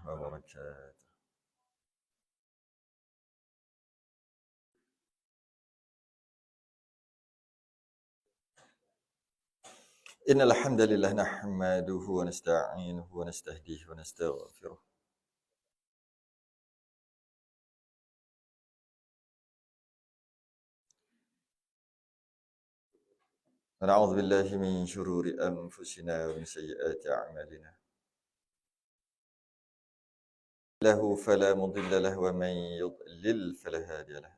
وبركاته. إن الحمد لله نحمده ونستعينه ونستهديه ونستغفره. ونعوذ بالله من شرور أنفسنا ومن سيئات أعمالنا. له فلا مضل له ومن يضلل فلا هادي له.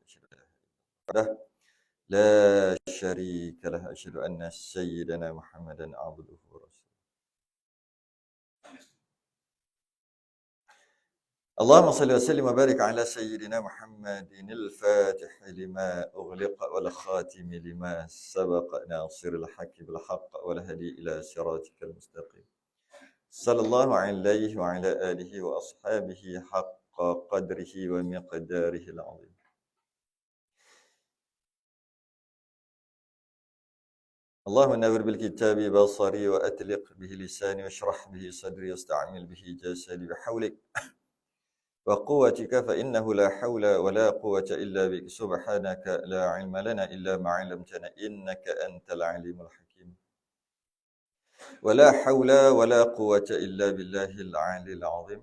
لا شريك له. أشهد أن سيدنا محمدا عبده ورسوله. اللهم صل وسلم وبارك على سيدنا محمد الفاتح لما أغلق والخاتم لما سبق ناصر الحق بالحق والهدي إلى صراطك المستقيم. صلى الله عليه وعلى آله وأصحابه حق قدره ومقداره العظيم. اللهم نور بالكتاب بصري وأتلق به لساني واشرح به صدري واستعمل به جسدي بحولك وقوتك فإنه لا حول ولا قوة إلا بك. سبحانك لا علم لنا إلا ما علمتنا إنك أنت العليم الحكيم. ولا حول ولا قوة إلا بالله العلي العظيم.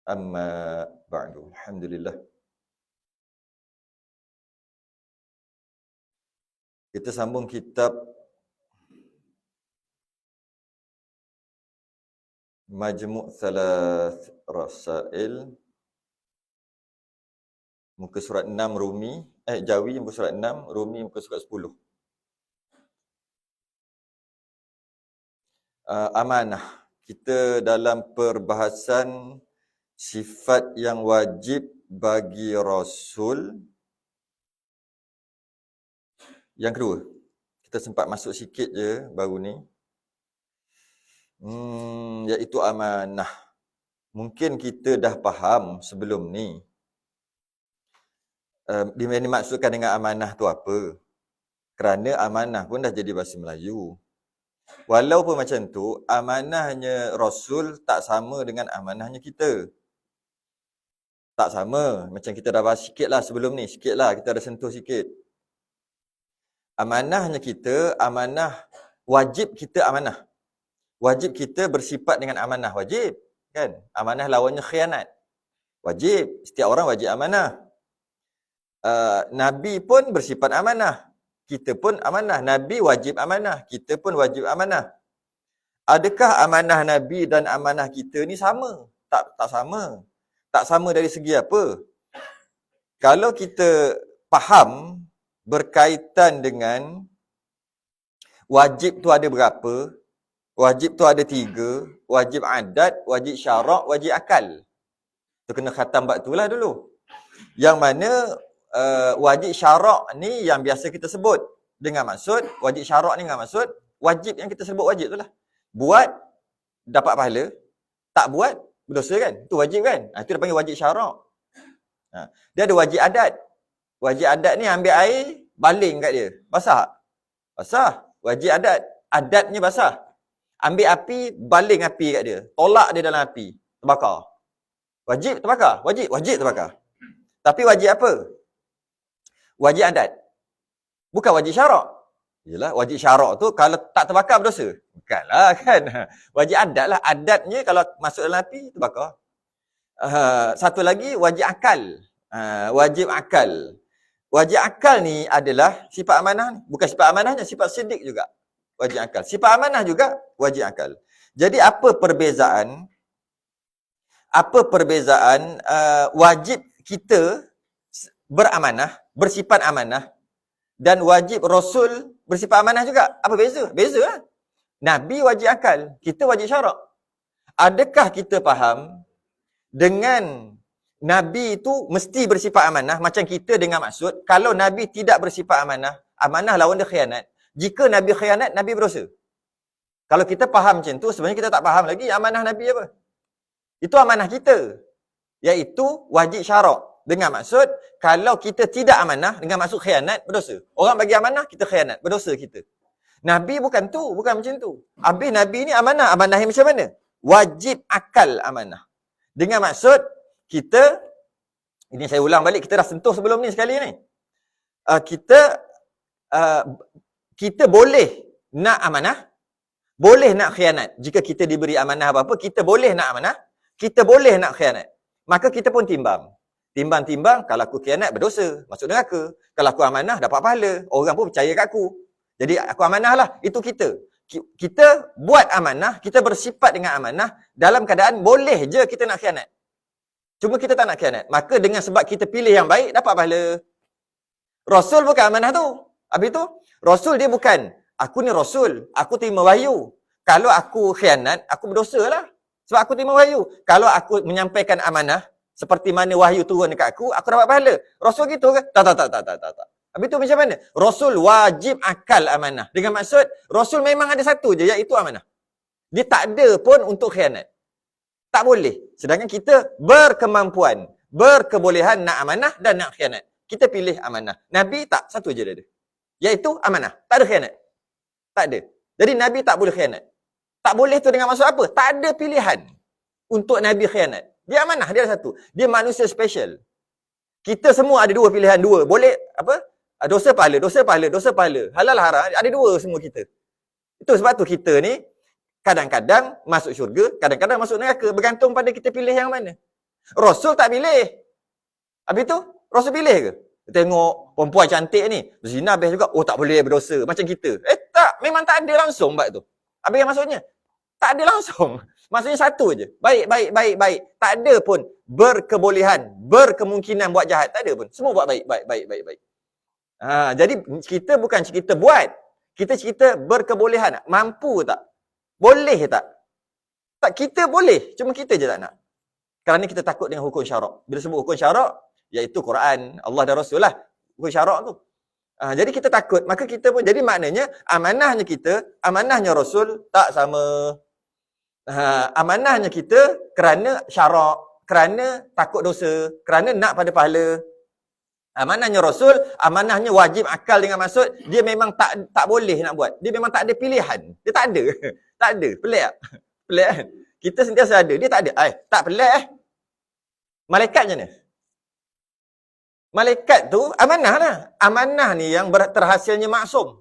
أما بعد. الحمد لله. Kita sambung kitab Majmu' Thalath Rasail, muka surat 6 Rumi, Jawi muka surat 6, Rumi muka surat 10. Amanah. Kita dalam perbahasan sifat yang wajib bagi Rasul. Yang kedua, kita sempat masuk sikit je baru ni. Iaitu amanah. Mungkin kita dah faham sebelum ni. Dimaksudkan dengan amanah tu apa? Kerana amanah pun dah jadi bahasa Melayu. Walaupun macam tu, amanahnya Rasul tak sama dengan amanahnya kita. Tak sama. Macam kita dah bahas sikit lah sebelum ni. Sikit lah, kita dah sentuh sikit. Amanahnya kita, amanah, wajib kita amanah. Wajib kita bersifat dengan amanah, wajib. Kan? Amanah lawannya khianat. Wajib. Setiap orang wajib amanah. Nabi pun bersifat amanah. Kita pun amanah. Nabi wajib amanah. Kita pun wajib amanah. Adakah amanah Nabi dan amanah kita ni sama? Tak sama. Tak sama dari segi apa? Kalau kita faham berkaitan dengan wajib tu ada berapa, wajib tu ada 3, wajib adat, wajib syarak, wajib akal. Tu kena khatam bab tu lah dulu. Yang mana wajib syarak ni yang biasa kita sebut. Dengan maksud, wajib syarak ni dengan maksud, wajib yang kita sebut wajib tu lah. Buat, dapat pahala. Tak buat, berdosa kan? Tu wajib kan? Itu dia panggil wajib syarak. Dia ada wajib adat. Wajib adat ni ambil air, baling kat dia. Basah? Basah. Wajib adat. Adatnya basah. Ambil api, baling api kat dia. Tolak dia dalam api. Terbakar. Wajib terbakar? Wajib terbakar. Tapi wajib apa? Wajib adat. Bukan wajib syarak. Yelah, wajib syarak tu kalau tak terbakar berdosa. Bukanlah kan. Wajib adat lah. Adatnya kalau masuk dalam api, terbakar. Satu lagi, wajib akal. Wajib akal. Wajib akal ni adalah sifat amanah ni. Bukan sifat amanahnya, sifat sidik juga. Wajib akal. Sifat amanah juga wajib akal. Jadi apa perbezaan wajib kita beramanah, bersifat amanah dan wajib Rasul bersifat amanah juga? Apa beza? Beza lah. Nabi wajib akal, kita wajib syarak. Adakah kita faham dengan Nabi itu mesti bersifat amanah macam kita dengan maksud kalau Nabi tidak bersifat amanah, amanah lawan dia khianat. Jika Nabi khianat, Nabi berdosa. Kalau kita faham macam tu, sebenarnya kita tak faham lagi amanah Nabi apa. Itu amanah kita. Iaitu wajib syarak. Dengan maksud, kalau kita tidak amanah, dengan maksud khianat, berdosa. Orang bagi amanah, kita khianat, berdosa kita. Nabi bukan tu, bukan macam tu. Habis Nabi ni amanah. Amanah yang macam mana? wajib akal amanah. Dengan maksud, kita, ini saya ulang balik, kita dah sentuh sebelum ni sekali ni. Kita boleh nak amanah, boleh nak khianat. Jika kita diberi amanah apa-apa, kita boleh nak amanah, kita boleh nak khianat. Maka kita pun timbang. Timbang-timbang, kalau aku khianat berdosa, masuk neraka. Kalau aku amanah, dapat pahala. Orang pun percaya kat aku. Jadi aku amanah lah. Itu kita. Kita buat amanah, kita bersifat dengan amanah dalam keadaan boleh je kita nak khianat. Cuma kita tak nak khianat. Maka dengan sebab kita pilih yang baik, dapat pahala. Rasul bukan amanah tu. Habis tu, Rasul dia bukan, aku ni Rasul, aku terima wahyu. Kalau aku khianat, aku berdosa lah. Sebab aku terima wahyu. Kalau aku menyampaikan amanah, seperti mana wahyu turun dekat aku dapat pahala. Rasul gitu ke? Tak. Habis tu macam mana? Rasul wajib akal amanah. Dengan maksud, Rasul memang ada satu je, iaitu amanah. Dia tak ada pun untuk khianat. Tak boleh. Sedangkan kita berkemampuan, berkebolehan nak amanah dan nak khianat. Kita pilih amanah. Nabi tak, satu je dia ada. Iaitu amanah. Tak ada khianat. Tak ada. Jadi Nabi tak boleh khianat. Tak boleh tu dengan maksud apa? Tak ada pilihan untuk Nabi khianat. Dia amanah, dia ada satu. Dia manusia special. Kita semua ada dua pilihan, dua. Boleh, apa? Dosa pahala. Halal haram, ada dua semua kita. Itu sebab tu kita ni, kadang-kadang masuk syurga, kadang-kadang masuk neraka. Bergantung pada kita pilih yang mana. Rasul tak pilih. Habis tu, Rasul pilih ke? Tengok perempuan cantik ni, zina best juga. Oh, tak boleh berdosa. Macam kita. Tak. Memang tak ada langsung bab tu. Habis yang maksudnya? Tak ada langsung. Maksudnya satu je. Baik. Tak ada pun berkebolehan, berkemungkinan buat jahat. Tak ada pun. Semua buat baik. Jadi kita bukan kita buat. Kita cerita berkebolehan. Mampu tak? Boleh tak? Tak, kita boleh. Cuma kita je tak nak. Kerana kita takut dengan hukum syarak. Bila sebut hukum syarak, iaitu Quran, Allah dan Rasul lah. Hukum syarak tu. Jadi kita takut. Maka kita pun, jadi maknanya amanahnya kita, amanahnya Rasul tak sama. Amanahnya kita kerana syarak, kerana takut dosa, kerana nak pada pahala. Amanahnya Rasul, amanahnya wajib akal dengan maksud dia memang tak boleh nak buat. Dia memang tak ada pilihan. Dia tak ada. Tak ada. Pelik tak? Pelik kan? Kita sentiasa ada. Dia tak ada. Tak pelik Malaikat macam mana? Malaikat tu amanah lah. Amanah ni yang terhasilnya maksum.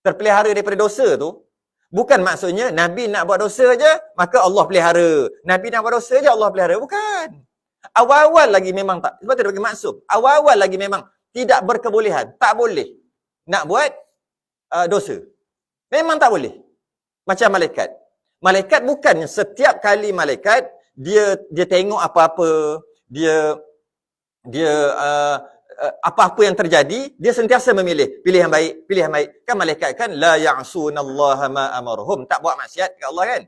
Terpelihara daripada dosa tu. Bukan maksudnya Nabi nak buat dosa je, maka Allah pelihara. Nabi nak buat dosa je, Allah pelihara. Bukan. Awal-awal lagi memang tak. Sebab tu dia bagi maksum. Awal-awal lagi memang tidak berkebolehan. Tak boleh nak buat dosa. Memang tak boleh. Macam malaikat. Malaikat bukannya setiap kali malaikat, dia tengok apa-apa, dia apa-apa yang terjadi, dia sentiasa memilih. Pilih yang baik. Kan malaikat kan, la ya'sunallaha ma amarhum. Tak buat maksiat kat Allah kan.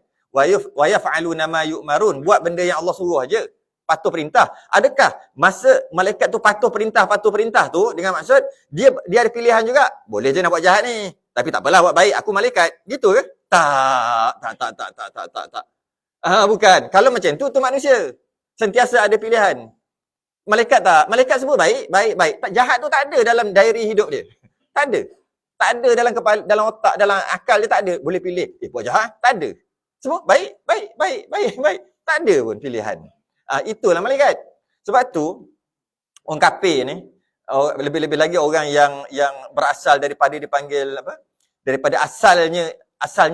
Wa yaf'aluna ma yu'marun. Buat benda yang Allah suruh aja. Patuh perintah. Adakah masa malaikat tu patuh perintah tu, dengan maksud, dia ada pilihan juga. Boleh je nak buat jahat ni. Tapi tak apalah buat baik. Aku malaikat. Gitu ke? Tak. Bukan. Kalau macam tu manusia. Sentiasa ada pilihan. Malaikat tak. Malaikat sebut baik. Tak, jahat tu tak ada dalam diary hidup dia. Tak ada. Tak ada dalam kepala, dalam otak, dalam akal dia tak ada. Boleh pilih. Buat jahat? Tak ada. Semua baik. Tak ada pun pilihan. Itulah malaikat. Sebab tu, orang kafir ni, lebih-lebih lagi orang yang berasal daripada dipanggil apa? Daripada asalnya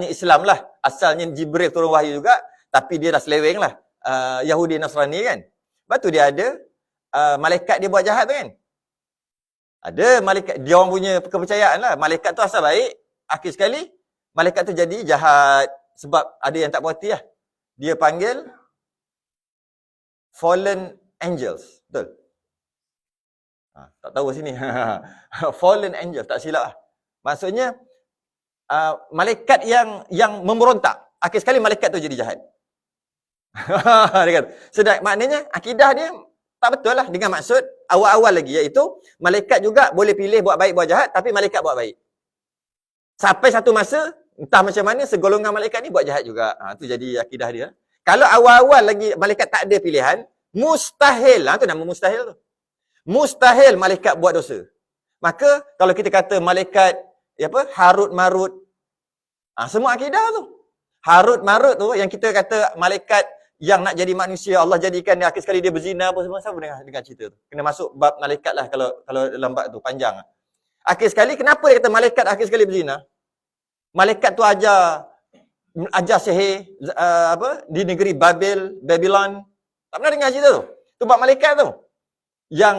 Islam lah. Asalnya Jibril turun wahyu juga. Tapi dia dah seleweng lah. Yahudi Nasrani kan. Sebab tu dia ada malaikat dia buat jahat tu kan. Ada malaikat, dia orang punya kepercayaan lah. Malaikat tu asal baik, akhir sekali malaikat tu jadi jahat. Sebab ada yang tak puas hati lah. Dia panggil fallen angels. Betul? Tak tahu sini. Fallen angels, tak silap lah. Maksudnya malaikat yang memberontak. Akhir sekali malaikat tu jadi jahat. Dia kata, sedang maknanya akidah dia tak betul lah, dengan maksud awal-awal lagi, iaitu malaikat juga boleh pilih buat baik buat jahat, tapi malaikat buat baik. Sampai satu masa entah macam mana segolongan malaikat ni buat jahat juga. Tu jadi akidah dia. Kalau awal-awal lagi malaikat tak ada pilihan, mustahil. Tu nama mustahil tu. Mustahil malaikat buat dosa. Maka kalau kita kata malaikat Harut marut, semua akidah tu. Harut marut tu yang kita kata malaikat yang nak jadi manusia, Allah jadikan dia akhir sekali dia berzina apa semua, sama dengan cerita tu. Kena masuk bab malaikat lah kalau dalam bab tu panjang. Akhir sekali kenapa dia kata malaikat akhir sekali berzina? Malaikat tu ajar sihir di negeri Babylon. Tak pernah dengar cerita tu. Tu bab malaikat tu. Yang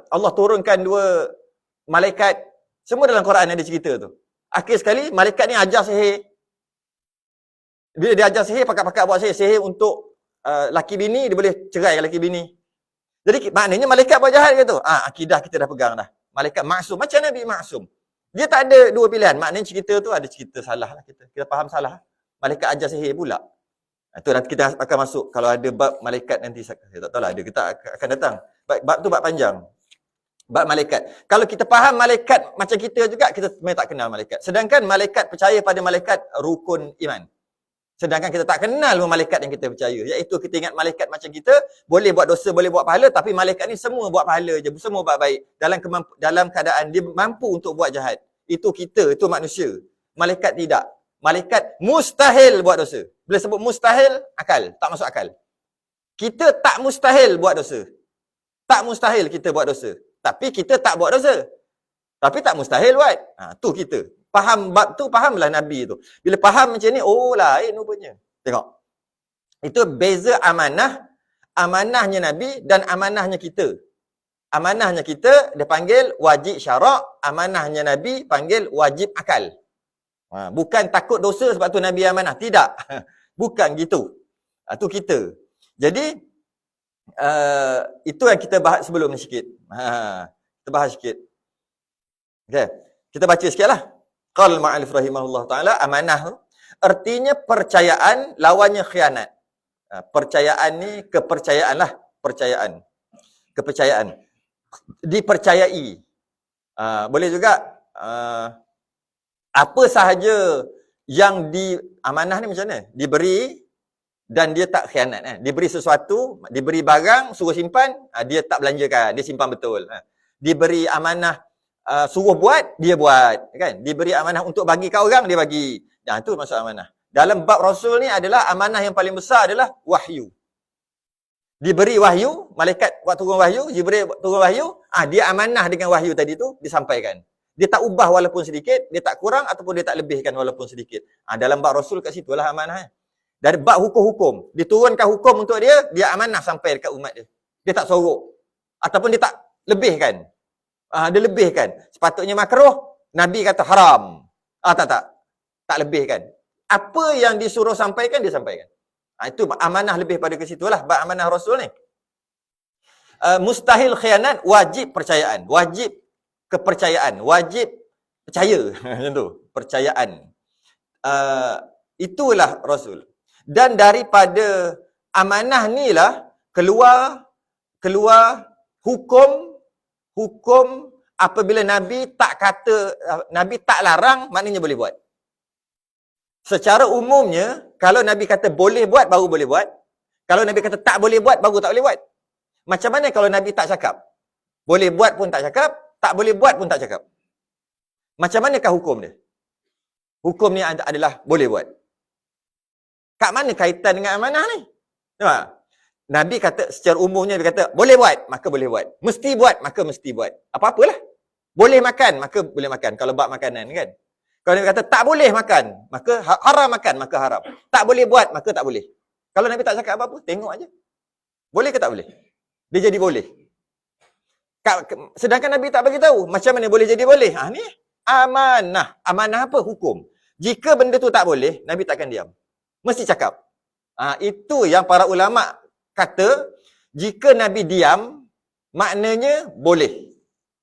Allah turunkan 2 malaikat, semua dalam Quran ada cerita tu. Akhir sekali malaikat ni ajar sihir. Bila dia ajar sihir, pakat-pakat buat sihir untuk laki bini, dia boleh cerai laki bini. Jadi maknanya malaikat buat jahat ke tu? Akidah kita dah pegang dah. Malaikat maksum, macam Nabi maksum. Dia tak ada 2 pilihan. Maknanya cerita tu ada cerita salah lah kita. Kita faham salah. Malaikat ajar sihir pula. Itu nanti kita akan masuk. Kalau ada bab malaikat nanti, saya tak tahu lah ada. Kita akan datang. Bab tu bab panjang. Bab malaikat. Kalau kita faham malaikat macam kita juga, kita memang tak kenal malaikat. Sedangkan malaikat percaya pada malaikat rukun iman. Sedangkan kita tak kenal malaikat yang kita percaya. Iaitu kita ingat malaikat macam kita, boleh buat dosa, boleh buat pahala, tapi malaikat ni semua buat pahala je, semua buat baik. Dalam keadaan dia mampu untuk buat jahat. Itu kita, itu manusia. Malaikat tidak. Malaikat mustahil buat dosa. Bila sebut mustahil, akal. Tak masuk akal. Kita tak mustahil buat dosa. Tak mustahil kita buat dosa. Tapi kita tak buat dosa. Tapi tak mustahil buat. Tu kita. Faham bab tu, fahamlah Nabi tu. Bila faham macam ni, lain rupanya. Tengok. Itu beza amanah. Amanahnya Nabi dan amanahnya kita. Amanahnya kita, dia panggil wajib syarak. Amanahnya Nabi, panggil wajib akal. Bukan takut dosa sebab tu Nabi amanah. Tidak. Bukan gitu. Tu kita. Jadi, itu yang kita bahas sebelum ni sikit. Kita bahas sikit. Okay. Kita baca sikit lah. Qala al-Ma'alif rahimahullah ta'ala, amanah artinya percayaan, lawannya khianat. Percayaan ni kepercayaan lah. Percayaan. Kepercayaan. Dipercayai. Boleh juga apa sahaja yang amanah ni macam mana? Diberi dan dia tak khianat. Diberi sesuatu, diberi barang, suruh simpan, dia tak belanjakan, dia simpan betul. Diberi amanah, suruh buat, dia buat. Kan? Diberi amanah untuk bagi kat orang, dia bagi. Itu maksud amanah. Dalam bab Rasul ni adalah amanah yang paling besar adalah wahyu. Diberi wahyu, malaikat buat turun wahyu, Jibril buat turun wahyu, dia amanah dengan wahyu tadi tu, disampaikan. Dia tak ubah walaupun sedikit, dia tak kurang ataupun dia tak lebihkan walaupun sedikit. Dalam bab Rasul kat situ lah amanah. Dari bab hukum-hukum, diturunkan hukum untuk dia, dia amanah sampai dekat umat dia. Dia tak sorok. Ataupun dia tak lebihkan. Dia lebihkan. Sepatutnya makruh, Nabi kata haram. Tak lebihkan. Apa yang disuruh sampaikan, dia sampaikan. Itu amanah lebih pada ke situlah, bab amanah Rasul ni. Mustahil khianat, wajib percayaan. Wajib kepercayaan. Wajib percaya. Macam tu. Percayaan. Itulah Rasul. Dan daripada amanah ni lah keluar hukum apabila Nabi tak kata, Nabi tak larang, maknanya boleh buat. Secara umumnya, kalau Nabi kata boleh buat, baru boleh buat. Kalau Nabi kata tak boleh buat, baru tak boleh buat. Macam mana kalau Nabi tak cakap? Boleh buat pun tak cakap, tak boleh buat pun tak cakap. Macam manakah hukum dia? Hukum ni adalah boleh buat. Kat mana kaitan dengan amanah ni? Nampak? Nabi kata, secara umumnya dia kata, boleh buat, maka boleh buat. Mesti buat, maka mesti buat. Apa-apalah. Boleh makan, maka boleh makan. Kalau bab makanan kan. Kalau Nabi kata, tak boleh makan, maka haram makan, maka haram. Tak boleh buat, maka tak boleh. Kalau Nabi tak cakap apa-apa, tengok aja. Boleh ke tak boleh? Dia jadi boleh. Sedangkan Nabi tak bagi tahu macam mana boleh jadi boleh. Ni amanah. Amanah apa? Hukum. Jika benda tu tak boleh, Nabi takkan diam. Mesti cakap. Itu yang para ulama kata, jika Nabi diam, maknanya boleh.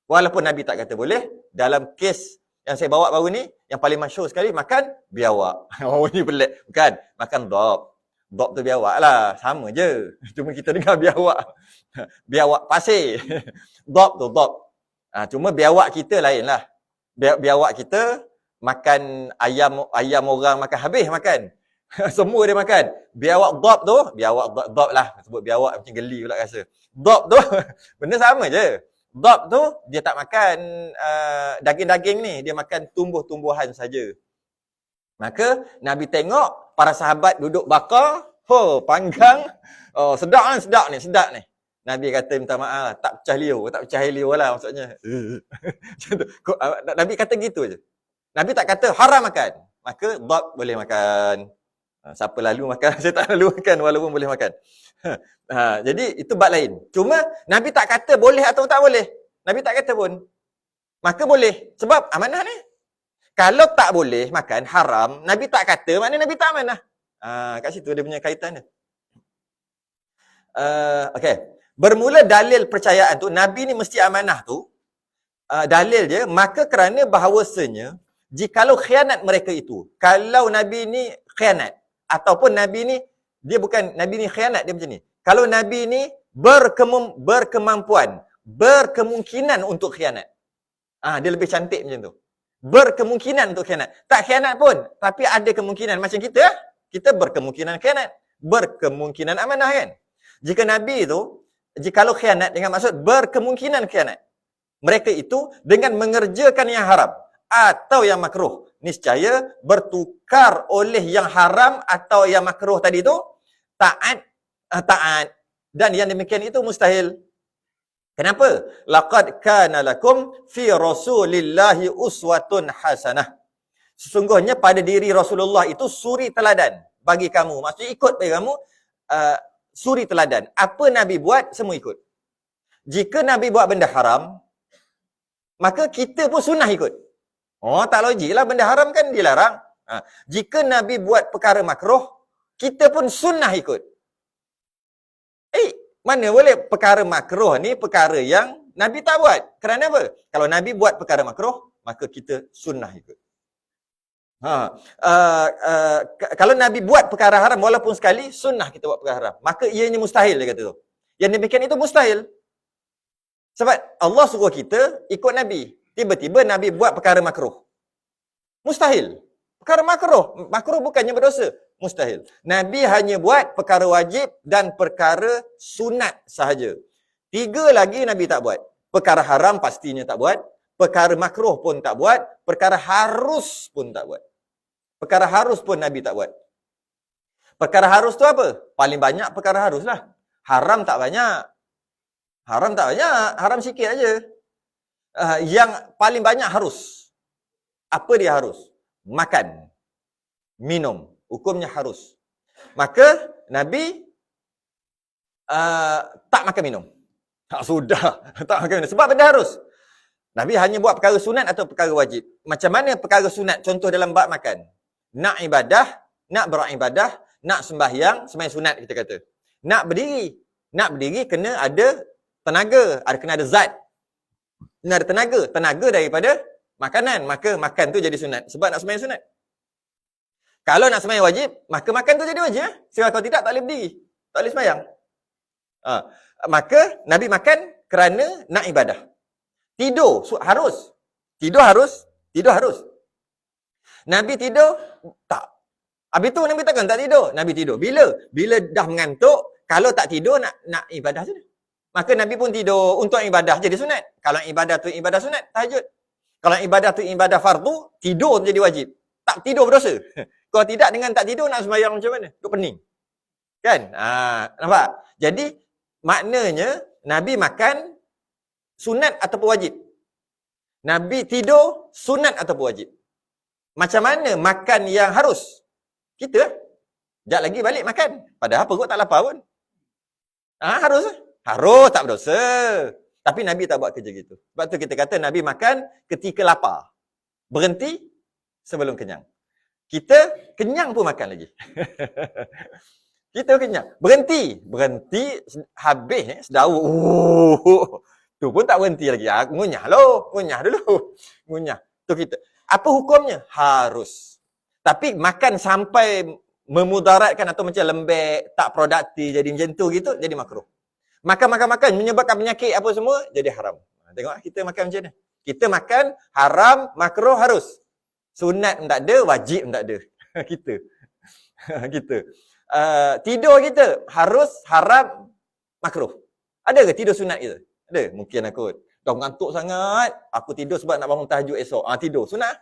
Walaupun Nabi tak kata boleh, dalam kes yang saya bawa baru ni, yang paling masyhur sekali, makan biawak. Ni pelik. Bukan. Makan dop. Dop tu biawak lah. Sama je. Cuma kita dengar biawak. Biawak pasir. Dop tu, dop. Cuma biawak kita lain lah. Biawak kita makan ayam orang makan habis makan. Semua dia makan. Biawak dop tu, biawak dop lah. Sebut biawak macam geli pula rasa. Dop tu, benda sama je. Dop tu, dia tak makan daging-daging ni. Dia makan tumbuh-tumbuhan saja. Maka, Nabi tengok para sahabat duduk bakar, panggang. Oh, sedap ni. Nabi kata minta maaf, tak pecah liur lah maksudnya. Nabi kata gitu je. Nabi tak kata haram makan. Maka dhab boleh makan. Siapa lalu makan, saya tak lalu makan walaupun boleh makan. Jadi itu bab lain. Cuma Nabi tak kata boleh atau tak boleh. Nabi tak kata pun. Maka boleh. Sebab amanah ni. Kalau tak boleh makan haram, Nabi tak kata, maknanya Nabi tak amanah. Kat situ dia punya kaitan dia. Okey. Bermula dalil percayaan tu, Nabi ni mesti amanah tu, dalil dia, maka kerana bahawasanya, jikalau khianat mereka itu, kalau Nabi ni khianat, ataupun Nabi ni, dia bukan, Nabi ni khianat, dia macam ni. Kalau Nabi ni berkemampuan, berkemungkinan untuk khianat. Dia lebih cantik macam tu. Berkemungkinan untuk khianat. Tak khianat pun, tapi ada kemungkinan. Macam kita berkemungkinan khianat. Berkemungkinan amanah kan? Jika Nabi tu, jikalau khianat dengan maksud berkemungkinan khianat. Mereka itu dengan mengerjakan yang haram atau yang makruh. Niscaya bertukar oleh yang haram atau yang makruh tadi tu, taat. Dan yang demikian itu mustahil. Kenapa? Laqad kana lakum fi Rasulillahi uswatun hasanah. Sesungguhnya pada diri Rasulullah itu suri teladan bagi kamu. Maksudnya ikut bagi kamu suri teladan. Apa Nabi buat, semua ikut. Jika Nabi buat benda haram, maka kita pun sunnah ikut. Tak logik lah, benda haram kan dilarang. Jika Nabi buat perkara makruh, kita pun sunnah ikut. Mana boleh perkara makruh ni perkara yang Nabi tak buat. Kerana apa? Kalau Nabi buat perkara makruh, maka kita sunnah ikut. Kalau Nabi buat perkara haram walaupun sekali, sunnah kita buat perkara haram. Maka ianya mustahil, dia kata tu. Yang demikian itu mustahil. Sebab Allah suruh kita ikut Nabi. Tiba-tiba Nabi buat perkara makruh. Mustahil. Perkara makruh. Makruh bukannya berdosa. Mustahil. Nabi hanya buat perkara wajib dan perkara sunat sahaja. 3 lagi Nabi tak buat. Perkara haram pastinya tak buat. Perkara makruh pun tak buat. Perkara harus pun tak buat. Perkara harus pun Nabi tak buat. Perkara harus tu apa? Paling banyak perkara harus lah. Haram tak banyak. Haram sikit aja. Yang paling banyak harus. Apa dia harus? Makan. Minum. Hukumnya harus. Maka Nabi tak makan minum. Sudah. Tak makan minum. Sebab benda harus. Nabi hanya buat perkara sunat atau perkara wajib. Macam mana perkara sunat? Contoh dalam bab makan. Nak ibadah, nak beribadah, nak sembahyang sunat kita kata. Nak berdiri kena ada tenaga, kena ada zat. Kena ada tenaga daripada makanan. Maka makan tu jadi sunat. Sebab nak sembahyang sunat. Kalau nak sembahyang wajib, maka makan tu jadi wajib. Sebab kalau tidak, tak boleh berdiri. Tak boleh sembahyang. Maka Nabi makan kerana nak ibadah. Tidur harus. Tidur harus. Nabi tidur? Tak. Habis tu Nabi takkan tak tidur? Nabi tidur. Bila dah mengantuk, kalau tak tidur nak ibadah je. Maka Nabi pun tidur untuk ibadah jadi sunat. Kalau ibadah tu ibadah sunat, tahajud. Kalau ibadah tu ibadah fardu, tidur jadi wajib. Tak tidur berdosa. Kalau tidak dengan tak tidur nak sembahyang macam mana? Duk pening. Kan? Nampak? Jadi maknanya Nabi makan sunat ataupun wajib. Nabi tidur sunat ataupun wajib. Macam mana makan yang harus? Kita sekejap lagi balik makan. Padahal perut tak lapar pun. Harus. Harus, tak berdosa. Tapi Nabi tak buat kerja gitu. Sebab tu kita kata Nabi makan ketika lapar. Berhenti sebelum kenyang. Kita kenyang pun makan lagi. Kita kenyang. Berhenti habis sedawa. Tu pun tak berhenti lagi. Ngunyah dulu. Ngunyah. Tu kita. Apa hukumnya? Harus. Tapi makan sampai memudaratkan atau macam lembek, tak produktif, jadi macam tu gitu, jadi makruh. Makan menyebabkan penyakit apa semua, jadi haram. Tengok kita makan macam mana. Kita makan haram, makruh, harus. Sunat tak ada, wajib tak ada. Kita. Tidur kita harus, haram, makruh. Ada ke tidur sunat kita? Ada? Mungkin aku dah mengantuk sangat, aku tidur sebab nak bangun tahajud esok. Tidur sunat.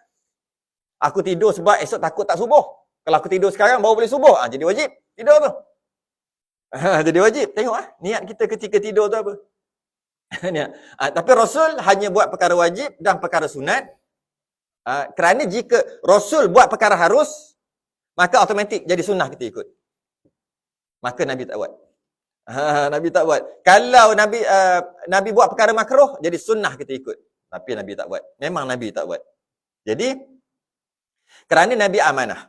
Aku tidur sebab esok takut tak subuh. Kalau aku tidur sekarang baru boleh subuh, jadi wajib. Tidur tu. Jadi wajib. Tengok niat kita ketika tidur tu apa. Tapi Rasul hanya buat perkara wajib dan perkara sunat. Kerana jika Rasul buat perkara harus, maka automatik jadi sunnah kita ikut. Maka Nabi tak buat. Nabi tak buat. Kalau Nabi buat perkara makruh, jadi sunnah kita ikut. Tapi Nabi tak buat. Memang Nabi tak buat. Jadi, kerana Nabi amanah.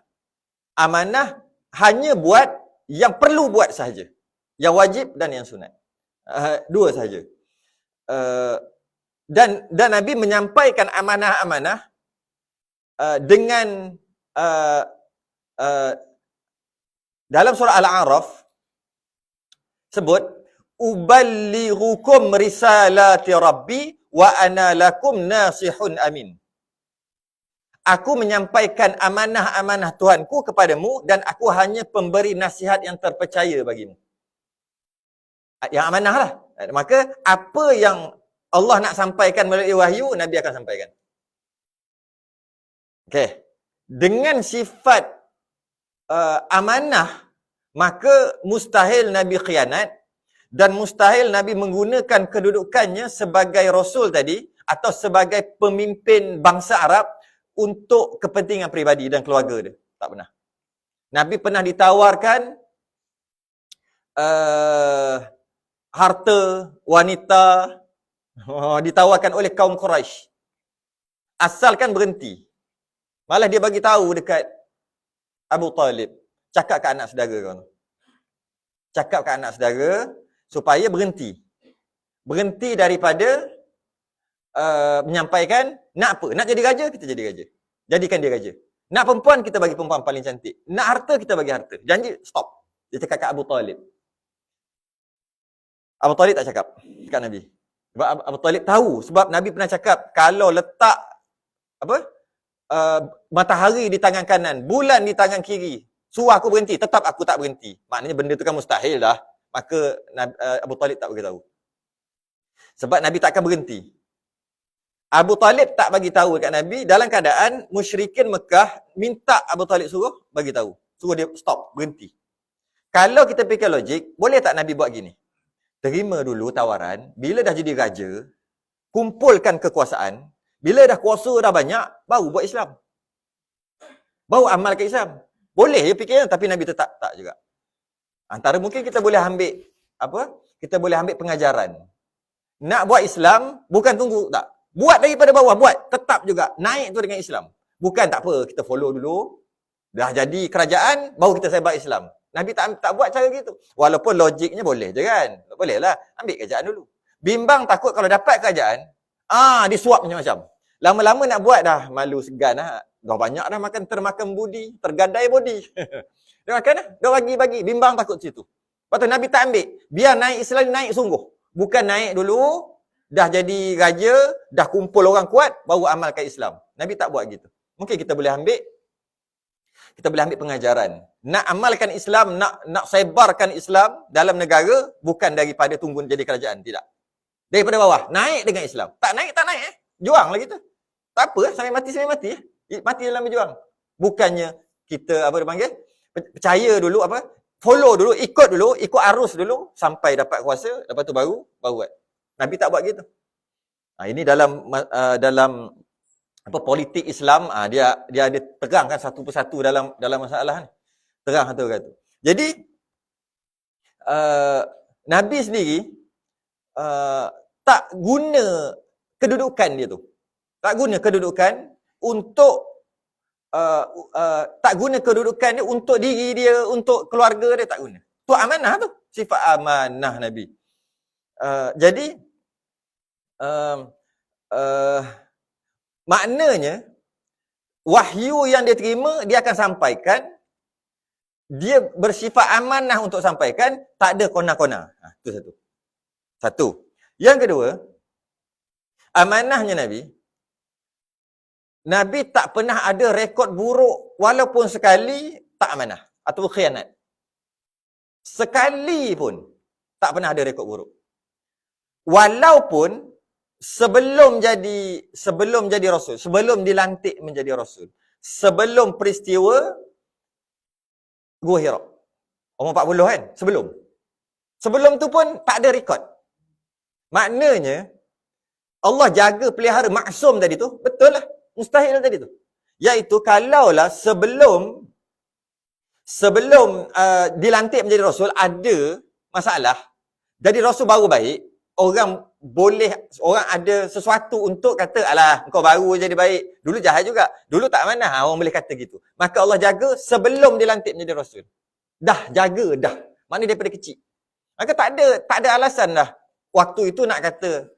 Amanah hanya buat yang perlu buat sahaja. Yang wajib dan yang sunat. Dua sahaja. Dan Nabi menyampaikan amanah-amanah dengan dalam surah Al-A'raf sebut uballighukum risalati rabbi wa ana lakum nasihun amin. Aku menyampaikan amanah-amanah Tuhanku kepadamu dan aku hanya pemberi nasihat yang terpercaya bagimu. Yang amanah lah. Maka apa yang Allah nak sampaikan melalui wahyu, Nabi akan sampaikan. Okey. Dengan sifat amanah, maka mustahil Nabi khianat dan mustahil Nabi menggunakan kedudukannya sebagai Rasul tadi atau sebagai pemimpin bangsa Arab untuk kepentingan peribadi dan keluarga dia. Tak pernah. Nabi pernah ditawarkan harta, wanita, ditawarkan oleh kaum Quraisy. Asalkan berhenti. Malah dia bagi tahu dekat Abu Talib. Cakap ke anak saudara kau. Cakap ke anak saudara supaya berhenti. Berhenti daripada menyampaikan, nak apa? Nak jadi raja, kita jadi raja. Jadikan dia raja. Nak perempuan, kita bagi perempuan paling cantik. Nak harta, kita bagi harta. Janji, stop. Dia cakap kat Abu Talib. Abu Talib tak cakap kat Nabi. Sebab Abu Talib tahu. Sebab Nabi pernah cakap, kalau letak matahari di tangan kanan, bulan di tangan kiri, suruh aku berhenti, tetap aku tak berhenti. Maknanya benda tu kan mustahil dah. Maka Abu Talib tak beritahu. Sebab Nabi takkan berhenti. Abu Talib tak bagi tahu dekat Nabi dalam keadaan musyrikin Mekah minta Abu Talib suruh bagi tahu. Suruh dia stop, berhenti. Kalau kita fikir logik, boleh tak Nabi buat gini? Terima dulu tawaran, bila dah jadi raja, kumpulkan kekuasaan, bila dah kuasa dah banyak, baru buat Islam. Baru amalkan Islam. Boleh je fikirnya, tapi Nabi tetap tak juga. Antara mungkin kita boleh ambil Kita boleh ambil pengajaran. Nak buat Islam, bukan tunggu tak. Buat daripada bawah, buat. Tetap juga. Naik tu dengan Islam. Bukan tak apa, kita follow dulu. Dah jadi kerajaan, baru kita sebar Islam. Nabi tak buat cara gitu. Walaupun logiknya boleh je kan. Boleh lah. Ambil kerajaan dulu. Bimbang takut kalau dapat kerajaan, disuap macam-macam. Lama-lama nak buat dah, malu segan lah. Dah banyak dah makan, termakan budi, tergadai body. Dia makan dah, dah bagi-bagi. Bimbang takut situ. Lepas tu Nabi tak ambil. Biar naik Islam, naik sungguh. Bukan naik dulu, dah jadi raja, dah kumpul orang kuat, baru amalkan Islam. Nabi tak buat gitu. Mungkin kita boleh ambil pengajaran. Nak amalkan Islam, nak sebarkan Islam dalam negara, bukan daripada tunggu jadi kerajaan. Tidak. Daripada bawah. Naik dengan Islam. Tak naik. Juang lagi tu. Tak apa, sampai mati. Mati dalam berjuang. Bukannya kita, percaya dulu, follow dulu, ikut arus dulu, sampai dapat kuasa, lepas tu baru buat. Nabi tak buat gitu. Ini dalam politik Islam, dia ada terangkan satu persatu dalam masalah ni. Terang satu-satu. Jadi Nabi sendiri tak guna kedudukan dia tu. Tak guna kedudukan untuk tak guna kedudukan dia untuk diri dia, untuk keluarga dia, tak guna. Tu amanah tu. Sifat amanah Nabi. Jadi maknanya wahyu yang dia terima, dia akan sampaikan. Dia bersifat amanah untuk sampaikan, tak ada kona-kona. Itu satu. Yang kedua, amanahnya Nabi tak pernah ada rekod buruk walaupun sekali tak amanah atau khianat. Sekali pun tak pernah ada rekod buruk. Walaupun sebelum jadi rasul, sebelum dilantik menjadi rasul, sebelum peristiwa Gua Hira. Umur 40 kan? Sebelum tu pun tak ada rekod. Maknanya, Allah jaga pelihara maksum tadi tu, betul lah. Mustahil tadi tu. Iaitu kalaulah sebelum dilantik menjadi Rasul, ada masalah. Jadi Rasul baru baik, orang ada sesuatu untuk kata, alah, kau baru jadi baik. Dulu jahat juga. Dulu tak mana orang boleh kata gitu. Maka Allah jaga sebelum dilantik menjadi Rasul. Dah jaga dah. Maknanya daripada kecil. Maka tak ada alasan dah. Waktu itu nak kata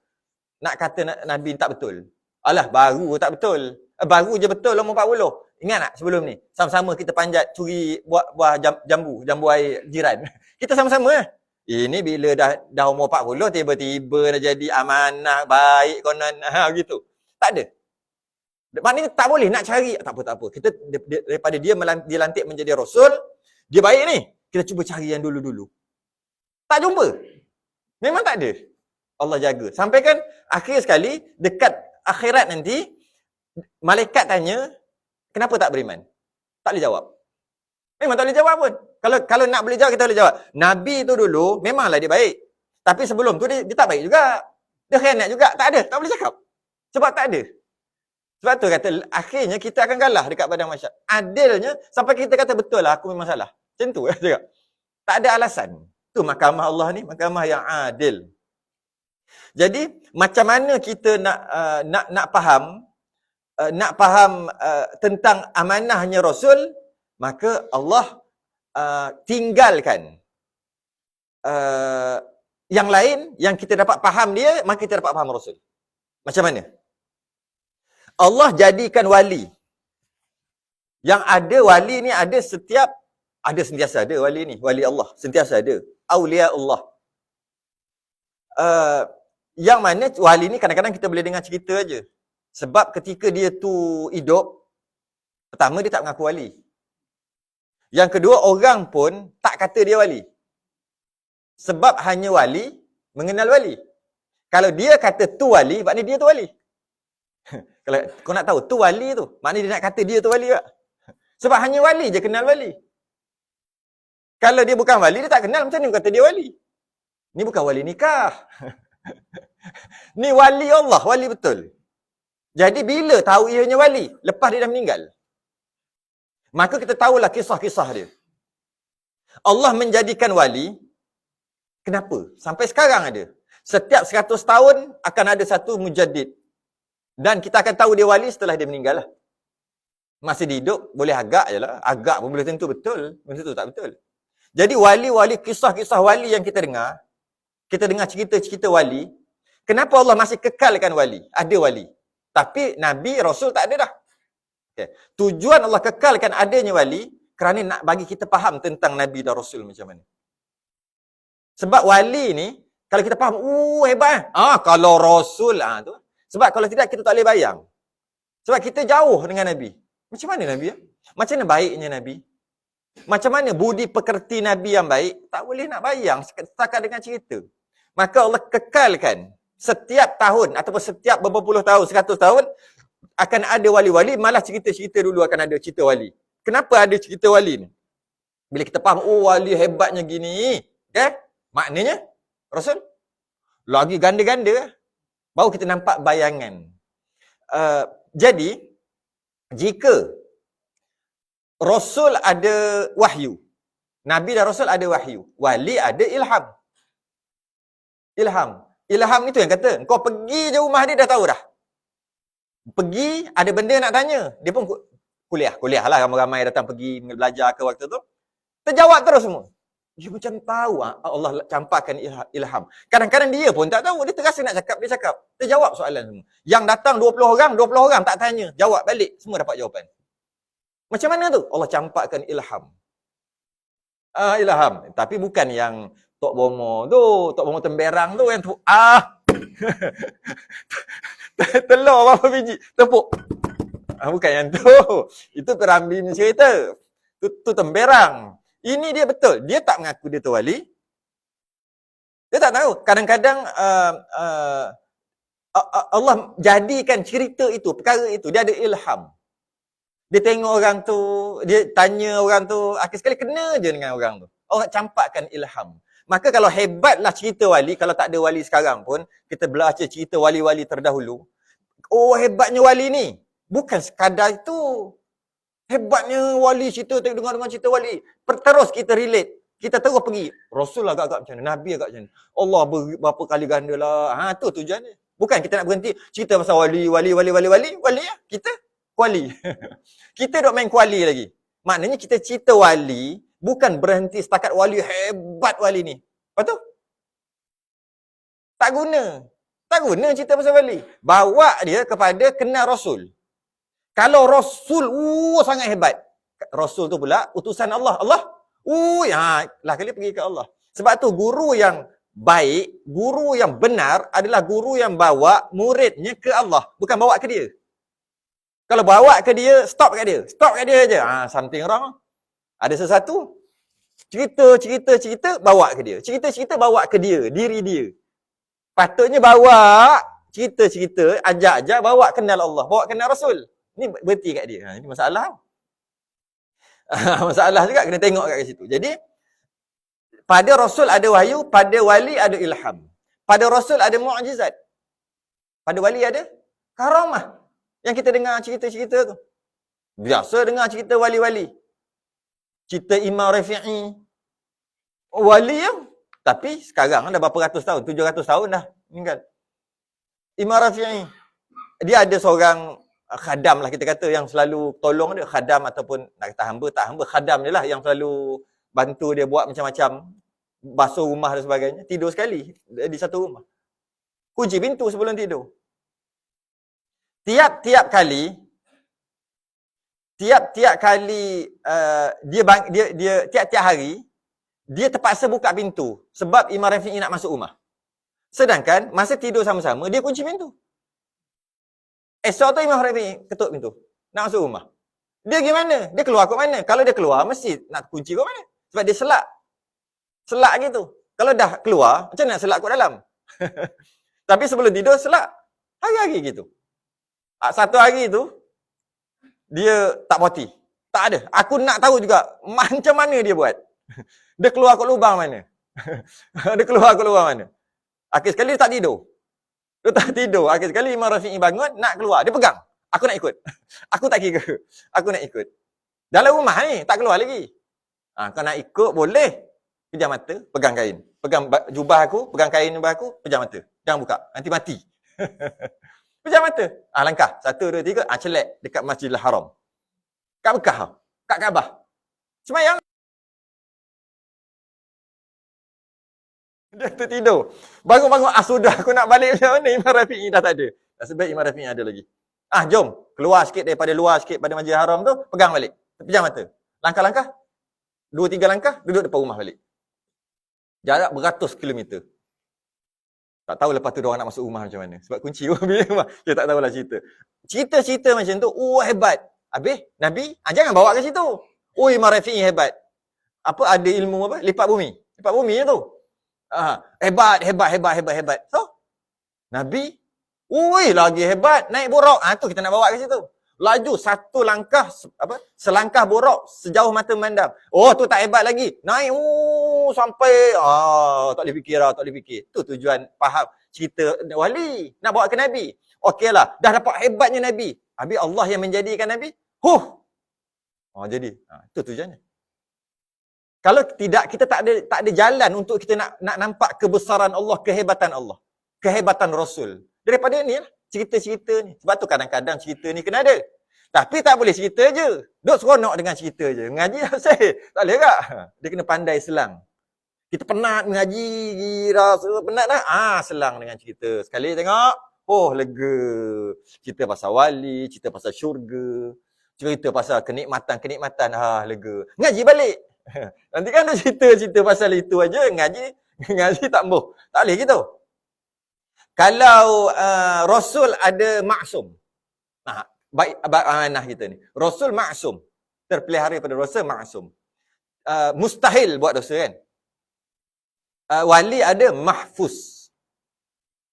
Nabi tak betul. Alah, baru tak betul. Baru je betul umur 40. Ingat tak sebelum ni? Sama-sama kita panjat curi buah jambu air jiran. Kita sama-sama lah. Ini bila dah umur 40, tiba-tiba dah jadi amanah, baik konon. Gitu. Tak ada. Maknanya tak boleh nak cari. Tak apa. Kita daripada dia dilantik menjadi Rasul, dia baik ni. Kita cuba cari yang dulu-dulu. Tak jumpa. Memang tak ada. Allah jaga. Sampai kan akhir sekali, dekat akhirat nanti, malaikat tanya, kenapa tak beriman? Tak boleh jawab. Memang tak boleh jawab pun. Kalau nak boleh jawab, kita boleh jawab. Nabi tu dulu, memanglah dia baik. Tapi sebelum tu, dia tak baik juga. Dia khianat juga. Tak ada. Tak boleh cakap. Sebab tak ada. Sebab tu kata, akhirnya kita akan kalah dekat padang mahsyar. Adilnya, sampai kita kata, betul lah, aku memang salah. Macam tu lah cakap. Tak ada alasan. Tu mahkamah Allah ni, mahkamah yang adil. Jadi, macam mana kita nak faham tentang amanahnya Rasul, maka Allah tinggalkan yang lain yang kita dapat faham dia, maka kita dapat faham Rasul. Macam mana? Allah jadikan wali. Yang ada wali ni sentiasa ada wali ni, wali Allah, sentiasa ada. Aulia Allah. Yang mana wali ni kadang-kadang kita boleh dengar cerita aja. Sebab ketika dia tu hidup, pertama dia tak mengaku wali. Yang kedua, orang pun tak kata dia wali. Sebab hanya wali mengenal wali. Kalau dia kata tu wali, maknanya dia tu wali. Kalau kau nak tahu, tu wali tu, maknanya dia nak kata dia tu wali tak? Sebab hanya wali je kenal wali. Kalau dia bukan wali, dia tak kenal, macam mana kata dia wali? Ni bukan wali nikah. Ni wali Allah, wali betul. Jadi bila tahu ianya wali? Lepas dia dah meninggal. Maka kita tahulah kisah-kisah dia. Allah menjadikan wali, kenapa? Sampai sekarang ada. Setiap 100 tahun akan ada satu mujaddid. Dan kita akan tahu dia wali setelah dia meninggal lah. Masih hidup, boleh agak je lah. Agak pun boleh tentu betul. Belum tentu tak betul. Jadi wali-wali, kisah-kisah wali yang kita dengar cerita-cerita wali, kenapa Allah masih kekalkan wali? Ada wali. Tapi Nabi, Rasul tak ada dah. Okay. Tujuan Allah kekalkan adanya wali, kerana nak bagi kita faham tentang Nabi dan Rasul macam mana. Sebab wali ni, kalau kita faham, hebat. Kalau Rasul, tu. Sebab kalau tidak, kita tak boleh bayang. Sebab kita jauh dengan Nabi. Macam mana Nabi? Macam mana baiknya Nabi? Macam mana budi pekerti Nabi yang baik? Tak boleh nak bayang setakat dengan cerita. Maka Allah kekalkan setiap tahun ataupun setiap beberapa puluh tahun, 100 tahun akan ada wali-wali, malah cerita-cerita dulu akan ada cerita wali. Kenapa ada cerita wali ni? Bila kita faham, wali hebatnya gini. Okay? Maknanya, Rasul lagi ganda-ganda. Baru kita nampak bayangan. Jadi, jika Rasul ada wahyu, Nabi dan Rasul ada wahyu, wali ada ilham. Ilham ni tu yang kata, kau pergi je rumah dia dah tahu dah. Pergi, ada benda nak tanya. Dia pun kuliah lah, ramai-ramai datang pergi belajar ke waktu tu. Terjawab terus semua. Dia macam tahu Allah campakkan ilham. Kadang-kadang dia pun tak tahu, dia terasa nak cakap, dia cakap. Terjawab soalan semua. Yang datang 20 orang tak tanya, jawab balik, semua dapat jawapan. Macam mana tu? Allah campakkan ilham. Ilham. Tapi bukan yang Tok Bomo tu, Tok Bomo Temberang tu yang tu. Telur berapa biji, tepuk. Bukan yang tu. Itu Perambi ni cerita. Tu Temberang. Ini dia betul. Dia tak mengaku dia tu wali. Dia tak tahu. Kadang-kadang Allah jadikan cerita itu, perkara itu, dia ada ilham. Dia tengok orang tu, dia tanya orang tu, akhir sekali kena je dengan orang tu. Orang campakkan ilham. Maka kalau hebatlah cerita wali, kalau tak ada wali sekarang pun, kita baca cerita wali-wali terdahulu. Oh, hebatnya wali ni. Bukan sekadar itu. Hebatnya wali cerita, dengar-dengar cerita wali. Terus kita relate. Kita terus pergi. Rasul agak-agak macam mana? Nabi agak macam mana? Allah berapa kali ganda lah. Tu tujuannya. Bukan kita nak berhenti cerita pasal wali ya. Kita kuali. Kita duk main kuali lagi. Maknanya kita cerita wali, bukan berhenti setakat wali hebat wali ni. Lepas tu? Tak guna. Tak guna cerita pasal wali. Bawa dia kepada kenal Rasul. Kalau Rasul, sangat hebat. Rasul tu pula utusan Allah. Allah, lah kali pergi ke Allah. Sebab tu guru yang baik, guru yang benar adalah guru yang bawa muridnya ke Allah. Bukan bawa ke dia. Kalau bawa ke dia, stop kat dia. Stop kat dia je. Something wrong. Ada sesuatu. Cerita, bawa ke dia. Cerita, bawa ke dia. Diri dia. Patutnya bawa cerita, ajak-ajak, bawa kenal Allah. Bawa kenal Rasul. Ni berhenti kat dia. Ini masalah. Masalah juga, kena tengok kat situ. Jadi, pada Rasul ada wahyu, pada wali ada ilham. Pada Rasul ada mu'jizat. Pada wali ada karamah. Yang kita dengar cerita-cerita tu. Biasa dengar cerita wali-wali. Cerita Imam Rafi'i. Wali yang. Tapi sekarang dah berapa ratus tahun. 700 tahun dah meninggal. Imam Rafi'i. Dia ada seorang khadam lah kita kata. Yang selalu tolong dia. Khadam ataupun nak kata hamba. Tak hamba. Khadam dia lah. Yang selalu bantu dia buat macam-macam. Basuh rumah dan sebagainya. Tidur sekali. Di satu rumah. Kunci pintu sebelum tidur. Tiap-tiap kali dia tiap-tiap hari dia terpaksa buka pintu sebab Imam Rafi'i nak masuk rumah. Sedangkan masa tidur sama-sama dia kunci pintu. Esok tu Imam Rafi'i ketuk pintu nak masuk rumah. Dia gimana? Dia keluar kat mana? Kalau dia keluar mesti nak kunci kat mana? Sebab dia selak. Selak gitu. Kalau dah keluar macam mana nak selak kat dalam? Tapi sebelum tidur selak. Hari-hari gitu. Satu hari tu, dia tak puati. Tak ada. Aku nak tahu juga macam mana dia buat. Dia keluar kat lubang mana. Dia keluar kat lubang mana. Akhir sekali dia tak tidur. Dia tak tidur. Akhir sekali Imam Rafi'i bangun, nak keluar. Dia pegang. Aku nak ikut. Aku tak kira. Aku nak ikut. Dalam rumah ni, tak keluar lagi. Kau nak ikut, boleh. Pejam mata, pegang kain. Pegang jubah aku, pegang kain jubah aku, pejam mata. Jangan buka. Nanti mati. Pejam mata. Langkah. 1, 2, 3. Celek dekat Masjidil Haram. Kat Mekah. Kat Kaabah. Semayang. Dia tertidur. Bangun-bangun. Sudah aku nak balik macam mana? Imam Rafi'i dah tak ada. Sebab Imam Rafi'i ada lagi. Jom. Keluar sikit daripada luar sikit pada Masjidil Haram tu. Pegang balik. Pejam mata. Langkah-langkah. 2, 3 langkah. Duduk depan rumah balik. Jarak beratus kilometer. Tak tahu lepas tu diorang nak masuk rumah macam mana. Sebab kunci rumah. Dia tak tahulah cerita. Cerita-cerita macam tu, hebat. Habis, Nabi, jangan bawa ke situ. Imam Rafi'i hebat. Ada ilmu apa? Lipat bumi. Lipat bumi je tu. Hebat. So, Nabi, lagi hebat. Naik borok. Tu kita nak bawa ke situ. Laju satu langkah, selangkah borok sejauh mata memandang. Tu tak hebat lagi. Naik, sampai, tak boleh fikir lah, tak boleh fikir. Tu tujuan faham cerita wali. Nak bawa ke Nabi. Okeylah, dah dapat hebatnya Nabi. Habis Allah yang menjadikan Nabi. Jadi. Itu tujuannya. Kalau tidak, kita tak ada jalan untuk kita nak nampak kebesaran Allah, kehebatan Allah. Kehebatan Rasul. Daripada ni lah. Cerita-cerita ni. Sebab tu kadang-kadang cerita ni kena ada. Tapi tak boleh cerita je. Duk seronok dengan cerita je. Mengaji tak boleh tak? Dia kena pandai selang. Kita penat mengaji, rasa penat dah. Selang dengan cerita. Sekali tengok, lega. Cerita pasal wali, cerita pasal syurga. Cerita pasal kenikmatan, lega. Ngaji balik. Nanti kan ada cerita pasal itu aja. Ngaji tak boh. Tak boleh gitu. Kalau Rasul ada maksum. Baik amanah kita ni. Rasul maksum. Terpelihara pada Rasul maksum. Mustahil buat dosa kan. Wali ada mahfuz.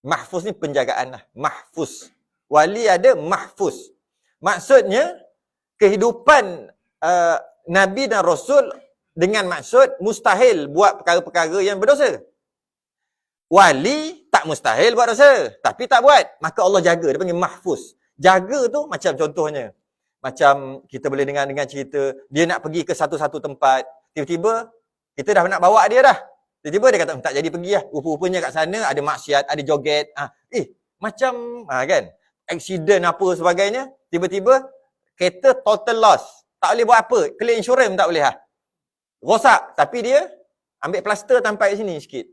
Mahfuz ni penjagaan lah. Mahfuz. Wali ada mahfuz. Maksudnya, kehidupan Nabi dan Rasul dengan maksud mustahil buat perkara-perkara yang berdosa. Wali tak mustahil buat dosa, tapi tak buat. Maka Allah jaga, dia panggil mahfuz. Jaga tu macam contohnya, macam kita boleh dengar dengan cerita, dia nak pergi ke satu-satu tempat, tiba-tiba kita dah nak bawa dia dah. Tiba-tiba dia kata, tak jadi pergi lah. Rupa-rupanya kat sana ada maksiat, ada joget. Macam kan, accident apa sebagainya, tiba-tiba kereta total loss. Tak boleh buat apa, claim insurance tak boleh lah. Rosak, tapi dia ambil plaster tampai sini sikit.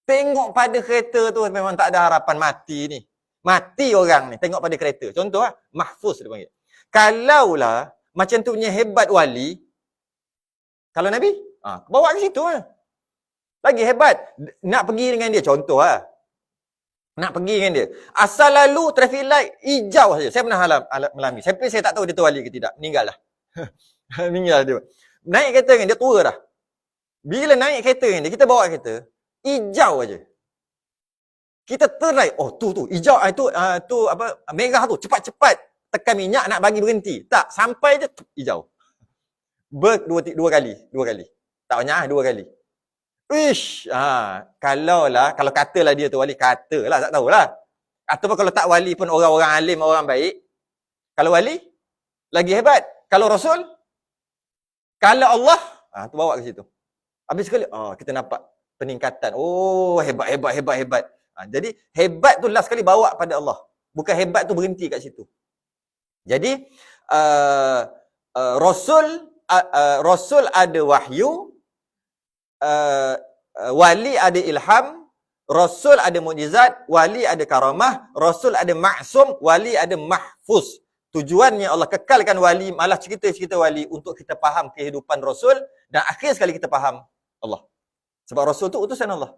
Tengok pada kereta tu memang tak ada harapan mati ni. Mati orang ni, tengok pada kereta. Contoh lah, mahfuz dia panggil. Kalaulah macam tu punya hebat wali, kalau Nabi, bawa ke situ lah. Lagi hebat, nak pergi dengan dia, contoh lah. Nak pergi dengan dia. Asal lalu traffic light hijau saja. Saya pernah melami. Sampai saya tak tahu dia tu wali ke tidak. Meninggal lah. Meninggal dia. Naik kereta dengan dia, tua dah. Bila naik kereta dengan dia, kita bawa kereta, hijau aja. Kita ternaik, tu hijau, tu apa, merah tu, cepat-cepat tekan minyak nak bagi berhenti. Tak, sampai je hijau. Dua kali. Tak banyak, 2 kali. Ish, kalau katalah dia tu wali, katalah, tak tahulah. Ataupun kalau tak wali pun orang-orang alim, orang baik. Kalau wali, lagi hebat. Kalau Rasul, kalau Allah, tu bawa ke situ. Habis sekali, kita nampak peningkatan. Hebat. Jadi, hebat tu last sekali bawa pada Allah. Bukan hebat tu berhenti kat situ. Jadi, Rasul ada wahyu, wali ada ilham, Rasul ada mukjizat, wali ada karamah, Rasul ada maksum, wali ada mahfuz. Tujuannya Allah kekalkan wali, malah cerita-cerita wali untuk kita faham kehidupan Rasul dan akhir sekali kita faham Allah. Sebab Rasul tu utusan Allah.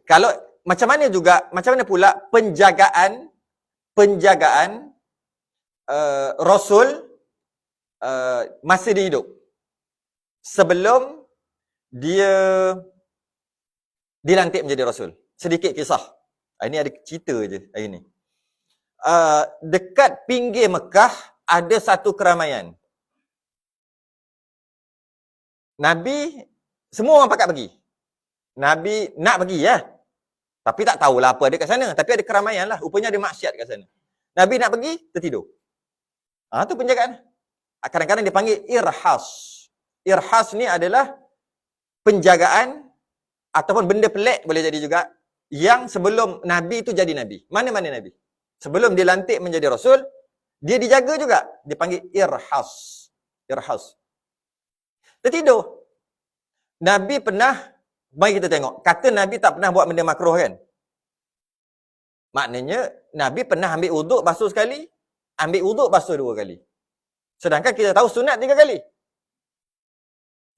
Kalau macam mana pula penjagaan Rasul masa dia hidup sebelum dia dilantik menjadi Rasul. Sedikit kisah. Ini ada cerita je hari ni. Dekat pinggir Mekah ada satu keramaian. Nabi, semua orang pakat pergi. Nabi nak pergi ya. Tapi tak tahulah apa ada kat sana. Tapi ada keramaian lah. Rupanya ada maksiat kat sana. Nabi nak pergi, tertidur. Tu penjagaan. Kadang-kadang dia panggil irhas. Irhas ni adalah penjagaan ataupun benda pelik boleh jadi juga yang sebelum Nabi tu jadi Nabi. Mana-mana Nabi. Sebelum dilantik menjadi Rasul, dia dijaga juga. Dia panggil irhas. Irhas. Tertidur. Nabi pernah, mari kita tengok. Kata Nabi tak pernah buat benda makruh kan? Maknanya, Nabi pernah ambil wuduk basuh sekali, ambil wuduk basuh 2 kali. Sedangkan kita tahu sunat 3 kali.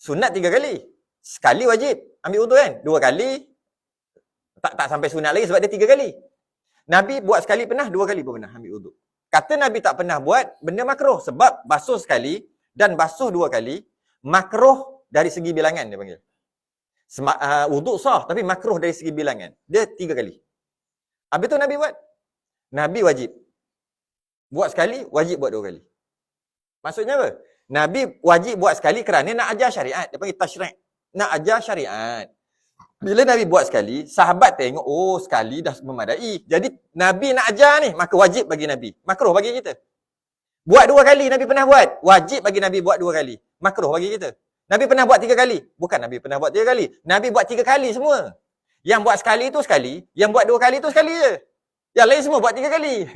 Sunat 3 kali. Sekali wajib ambil wuduk kan? 2 kali, tak sampai sunat lagi sebab dia 3 kali. Nabi buat sekali pernah, 2 kali pun pernah ambil wuduk. Kata Nabi tak pernah buat benda makruh sebab basuh sekali dan basuh 2 kali, makruh dari segi bilangan dia panggil. Wuduk sah tapi makruh dari segi bilangan. Dia 3 kali. Habis tu Nabi buat. Nabi wajib. Buat sekali, wajib buat 2 kali. Maksudnya apa? Nabi wajib buat sekali kerana nak ajar syariat. Dia panggil tasyri'. Nak ajar syariat. Bila Nabi buat sekali, sahabat tengok, sekali dah memadai. Jadi Nabi nak ajar ni, maka wajib bagi Nabi. Makruh bagi kita. Buat 2 kali Nabi pernah buat. Wajib bagi Nabi buat 2 kali. Makruh bagi kita. Nabi pernah buat 3 kali. Bukan Nabi pernah buat 3 kali. Nabi buat 3 kali semua. Yang buat sekali tu sekali. Yang buat 2 kali tu sekali je. Yang lain semua buat 3 kali.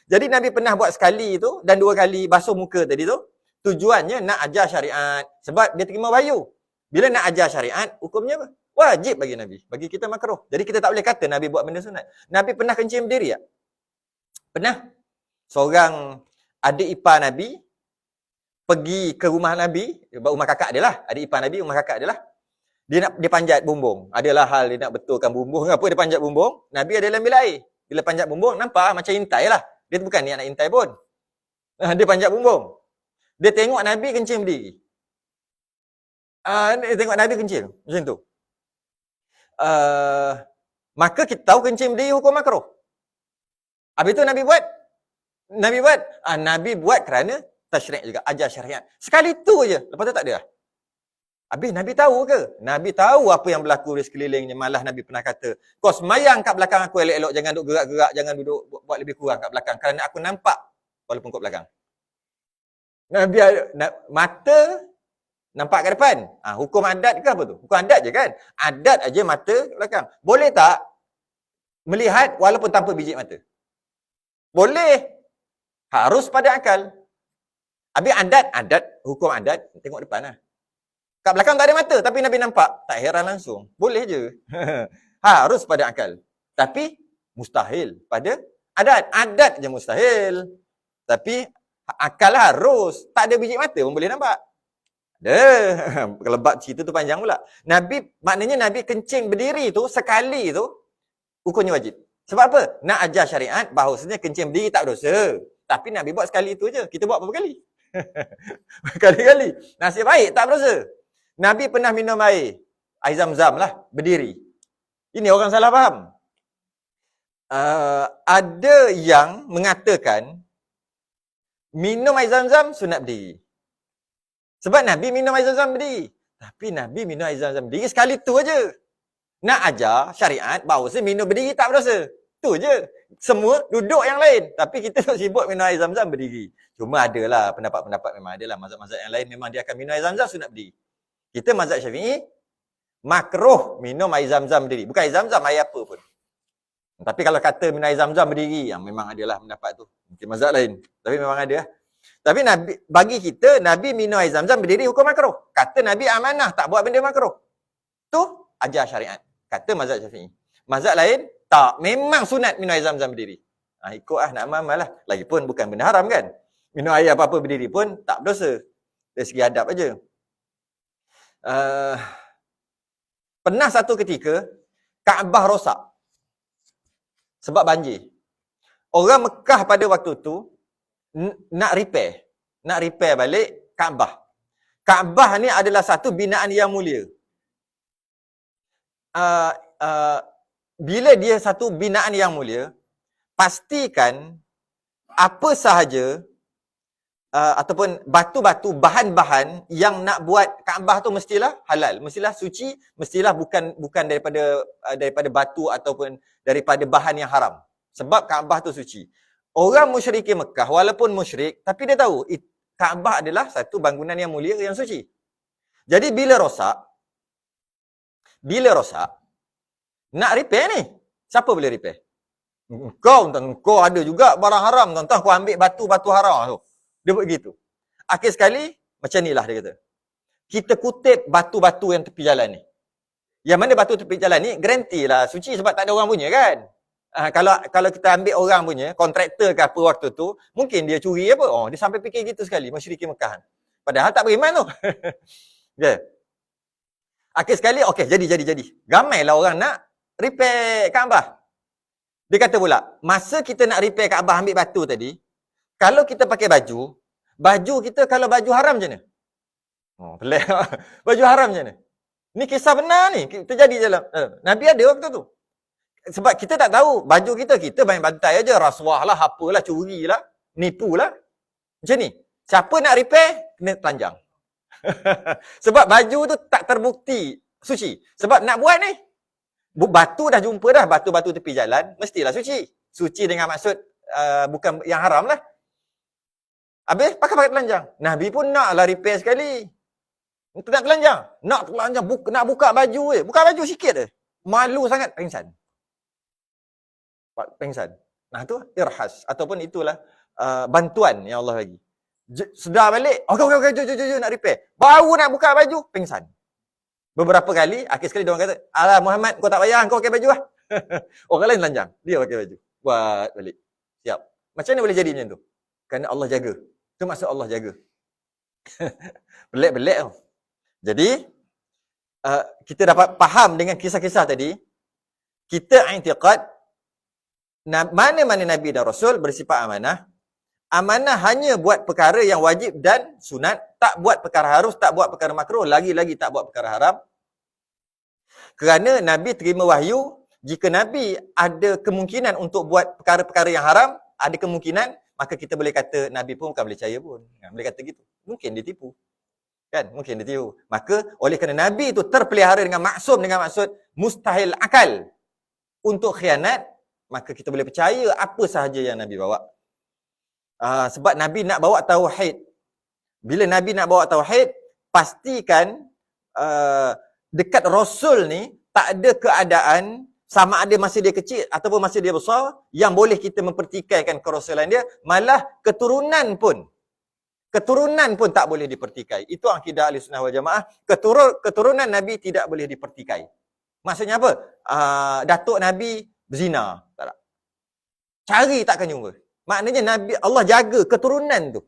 Jadi Nabi pernah buat sekali tu dan 2 kali basuh muka tadi tu. Tujuannya nak ajar syariat. Sebab dia terima wahyu. Bila nak ajar syariat, hukumnya apa? Wajib bagi Nabi. Bagi kita makruh. Jadi kita tak boleh kata Nabi buat benda sunat. Nabi pernah kencing berdiri tak? Pernah. Seorang adik ipar Nabi pergi ke rumah Nabi, rumah kakak dia lah. Adik ipar Nabi, rumah kakak dia lah. Dia panjat bumbung. Adalah hal dia nak betulkan bumbung. Apa dia panjat bumbung? Nabi ada dalam bilik air. Bila panjat bumbung, nampak macam intai lah. Dia bukan niat nak intai pun. Dia panjat bumbung. Dia tengok Nabi kencing berdiri. Dia tengok Nabi kencing. Macam tu. Maka kita tahu kencing berdiri hukum makruh. Habis tu Nabi buat. Nabi buat? Nabi buat kerana tasyri' juga, ajar syariat. Sekali tu je, lepas tu tak ada dah. Habis Nabi tahu ke? Nabi tahu apa yang berlaku di sekelilingnya. Malah Nabi pernah kata, kau semayang kat belakang aku elok-elok, jangan duduk gerak-gerak, jangan duduk buat lebih kurang kat belakang. Kerana aku nampak walaupun kau belakang. Nabi mata nampak ke depan. Hukum adat ke apa tu? Hukum adat je kan? Adat aja mata ke belakang. Boleh tak melihat walaupun tanpa biji mata? Boleh. Harus pada akal. Habis adat, hukum adat, tengok depan lah. Kat belakang tak ada mata, tapi Nabi nampak. Tak heran langsung. Boleh je. Harus pada akal. Tapi, mustahil pada adat. Adat je mustahil. Tapi, akal harus. Tak ada biji mata pun boleh nampak. Ada. Kalau bab cerita tu panjang pula. Maknanya Nabi kencing berdiri tu, sekali tu, hukumnya wajib. Sebab apa? Nak ajar syariat, bahawasanya kencing berdiri tak berdosa. Tapi Nabi buat sekali tu je. Kita buat berapa kali? Kali-kali. Nasib baik, tak berdosa. Nabi pernah minum air Zam-Zam lah, berdiri. Ini orang salah faham. Ada yang mengatakan, minum air Zam-Zam sunat berdiri. Sebab Nabi minum air Zam-Zam berdiri. Tapi Nabi minum air Zam-Zam berdiri sekali tu aja. Nak ajar syariat, bahawasanya minum berdiri tak berdosa. Tu je. Semua duduk yang lain. Tapi kita tak sibuk minum air Zam-Zam berdiri. Cuma adalah pendapat-pendapat, memang adalah mazhab-mazhab yang lain memang dia akan minum air Zam-Zam sunat berdiri. Kita mazhab Syafi'i makruh minum air Zam-Zam berdiri. Bukan air Zam-Zam, air apa pun. Tapi kalau kata minum air Zam-Zam berdiri, yang memang adalah pendapat tu. Mungkin mazhab lain. Tapi memang ada. Tapi bagi kita, Nabi minum air Zam-Zam berdiri hukum makruh. Kata Nabi amanah, tak buat benda makruh. Tu ajar syariat. Kata mazhab Syafi'i. Mazhab lain, tak. Memang sunat minum air Zam-Zam berdiri. Ikut nak amal lah. Lagipun bukan benda haram kan. Minum air apa-apa berdiri pun tak berdosa. Dari segi adab aja. Pernah satu ketika, Kaabah rosak. Sebab banjir. Orang Mekah pada waktu tu, nak repair balik Kaabah. Kaabah ni adalah satu binaan yang mulia. Bila dia satu binaan yang mulia, pastikan apa sahaja ataupun batu-batu, bahan-bahan yang nak buat Kaabah tu mestilah halal, mestilah suci, mestilah bukan daripada batu ataupun daripada bahan yang haram. Sebab Kaabah tu suci. Orang musyrikin Mekah walaupun musyrik, tapi dia tahu Kaabah adalah satu bangunan yang mulia, yang suci. Jadi bila rosak, nak repair ni, siapa boleh repair? Kau ada juga barang haram, tuan-tuan, kau ambil batu-batu haram tu. Dia buat gitu. Akhir sekali, macam ni lah dia kata. Kita kutip batu-batu yang tepi jalan ni. Yang mana batu tepi jalan ni, garanti lah suci sebab tak ada orang punya kan. Kalau kita ambil orang punya, kontraktor ke apa waktu tu, mungkin dia curi apa. Dia sampai fikir gitu sekali, musyrikin Mekah. Padahal tak beriman tu. Okay. Akhir sekali, okey, jadi. Ramailah orang nak repair Kaabah. Dia kata pula, masa kita nak repair Kaabah ambil batu tadi, kalau kita pakai baju kita kalau baju haram macam mana? Pelik. Baju haram macam mana? Ni kisah benar ni, terjadi dalam Nabi ada waktu tu. Sebab kita tak tahu, baju kita main bantai aja, rasuah lah, apalah, curilah, nipulah. Macam ni. Siapa nak repair, kena telanjang. Sebab baju tu tak terbukti suci. Sebab nak buat ni, batu dah jumpa dah, batu-batu tepi jalan, mestilah suci. Suci dengan maksud bukan yang haram lah. Habis, pakai telanjang. Nabi pun naklah repair sekali. Nak telanjang. Nak buka baju je. Buka baju sikit je. Malu sangat, pengsan. Nah tu irhas. Ataupun itulah bantuan yang Allah bagi. Sedar balik, okey, jom nak repair. Baru nak buka baju, pengsan. Beberapa kali, akhir sekali dia orang kata, alah Muhammad, kau tak payah, kau pakai baju lah. Orang lain telanjang, dia pakai baju. Buat balik. Siap. Macam mana boleh jadi macam tu? Kerana Allah jaga. Itu maksud Allah jaga. Belik-belik tau. Jadi, kita dapat faham dengan kisah-kisah tadi, kita i'tiqad, mana-mana Nabi dan Rasul bersifat amanah. Amanah hanya buat perkara yang wajib dan sunat, tak buat perkara harus, tak buat perkara makruh, lagi-lagi tak buat perkara haram. Kerana Nabi terima wahyu, jika Nabi ada kemungkinan untuk buat perkara-perkara yang haram, ada kemungkinan, maka kita boleh kata Nabi pun bukan boleh percaya pun. Boleh kata gitu. Mungkin dia tipu. Kan? Mungkin dia tipu. Maka oleh kerana Nabi itu terpelihara dengan maksum, dengan maksud mustahil akal untuk khianat, maka kita boleh percaya apa sahaja yang Nabi bawa. Sebab Nabi nak bawa tauhid. Bila Nabi nak bawa tauhid, pastikan dekat Rasul ni tak ada keadaan sama ada masa dia kecil ataupun masa dia besar yang boleh kita mempertikaikan kerasulan dia, malah keturunan pun tak boleh dipertikai. Itu akidah Ahlussunnah wal Jamaah. Keturunan Nabi tidak boleh dipertikai. Maksudnya apa? Datuk Nabi berzina. Tak. Cari takkan jumpa. Maknanya Nabi Allah jaga keturunan tu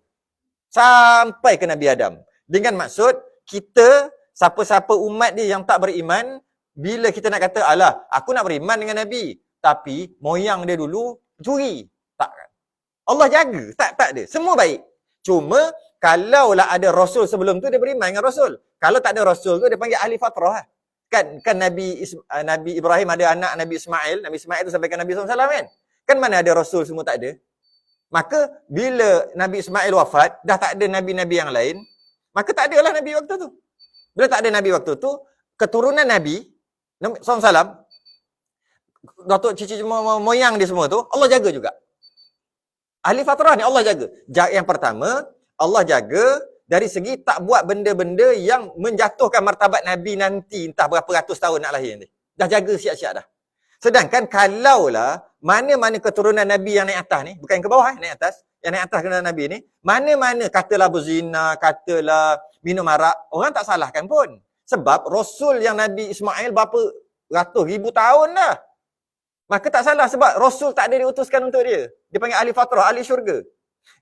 sampai ke Nabi Adam. Dengan maksud kita, siapa-siapa umat dia yang tak beriman, bila kita nak kata, alah, aku nak beriman dengan Nabi, tapi moyang dia dulu curi. Takkan. Allah jaga. Tak ada. Semua baik. Cuma, kalaulah ada Rasul sebelum tu, dia beriman dengan Rasul. Kalau tak ada Rasul tu, dia panggil ahli fatrah. Kan Nabi Ibrahim ada anak Nabi Ismail. Nabi Ismail tu sampaikan Nabi SAW kan? Kan mana ada Rasul semua tak ada? Maka, bila Nabi Ismail wafat, dah tak ada Nabi-Nabi yang lain, maka tak adalah Nabi waktu tu. Bila tak ada Nabi waktu tu, keturunan Nabi SAW, datuk cici moyang dia semua tu, Allah jaga juga. Ahli fatrah ni Allah jaga. Yang pertama, Allah jaga dari segi tak buat benda-benda yang menjatuhkan martabat Nabi nanti, entah berapa ratus tahun nak lahir nanti. Dah jaga siap-siap dah. Sedangkan kalaulah mana-mana keturunan Nabi yang naik atas ni, bukan yang ke bawah, naik atas, yang naik atas keturunan Nabi ni, mana-mana katalah berzina, katalah minum arak, orang tak salahkan pun. Sebab Rasul yang Nabi Ismail berapa ratus ribu tahun dah. Maka tak salah sebab Rasul tak ada diutuskan untuk dia. Dia panggil ahli fatrah, ahli syurga.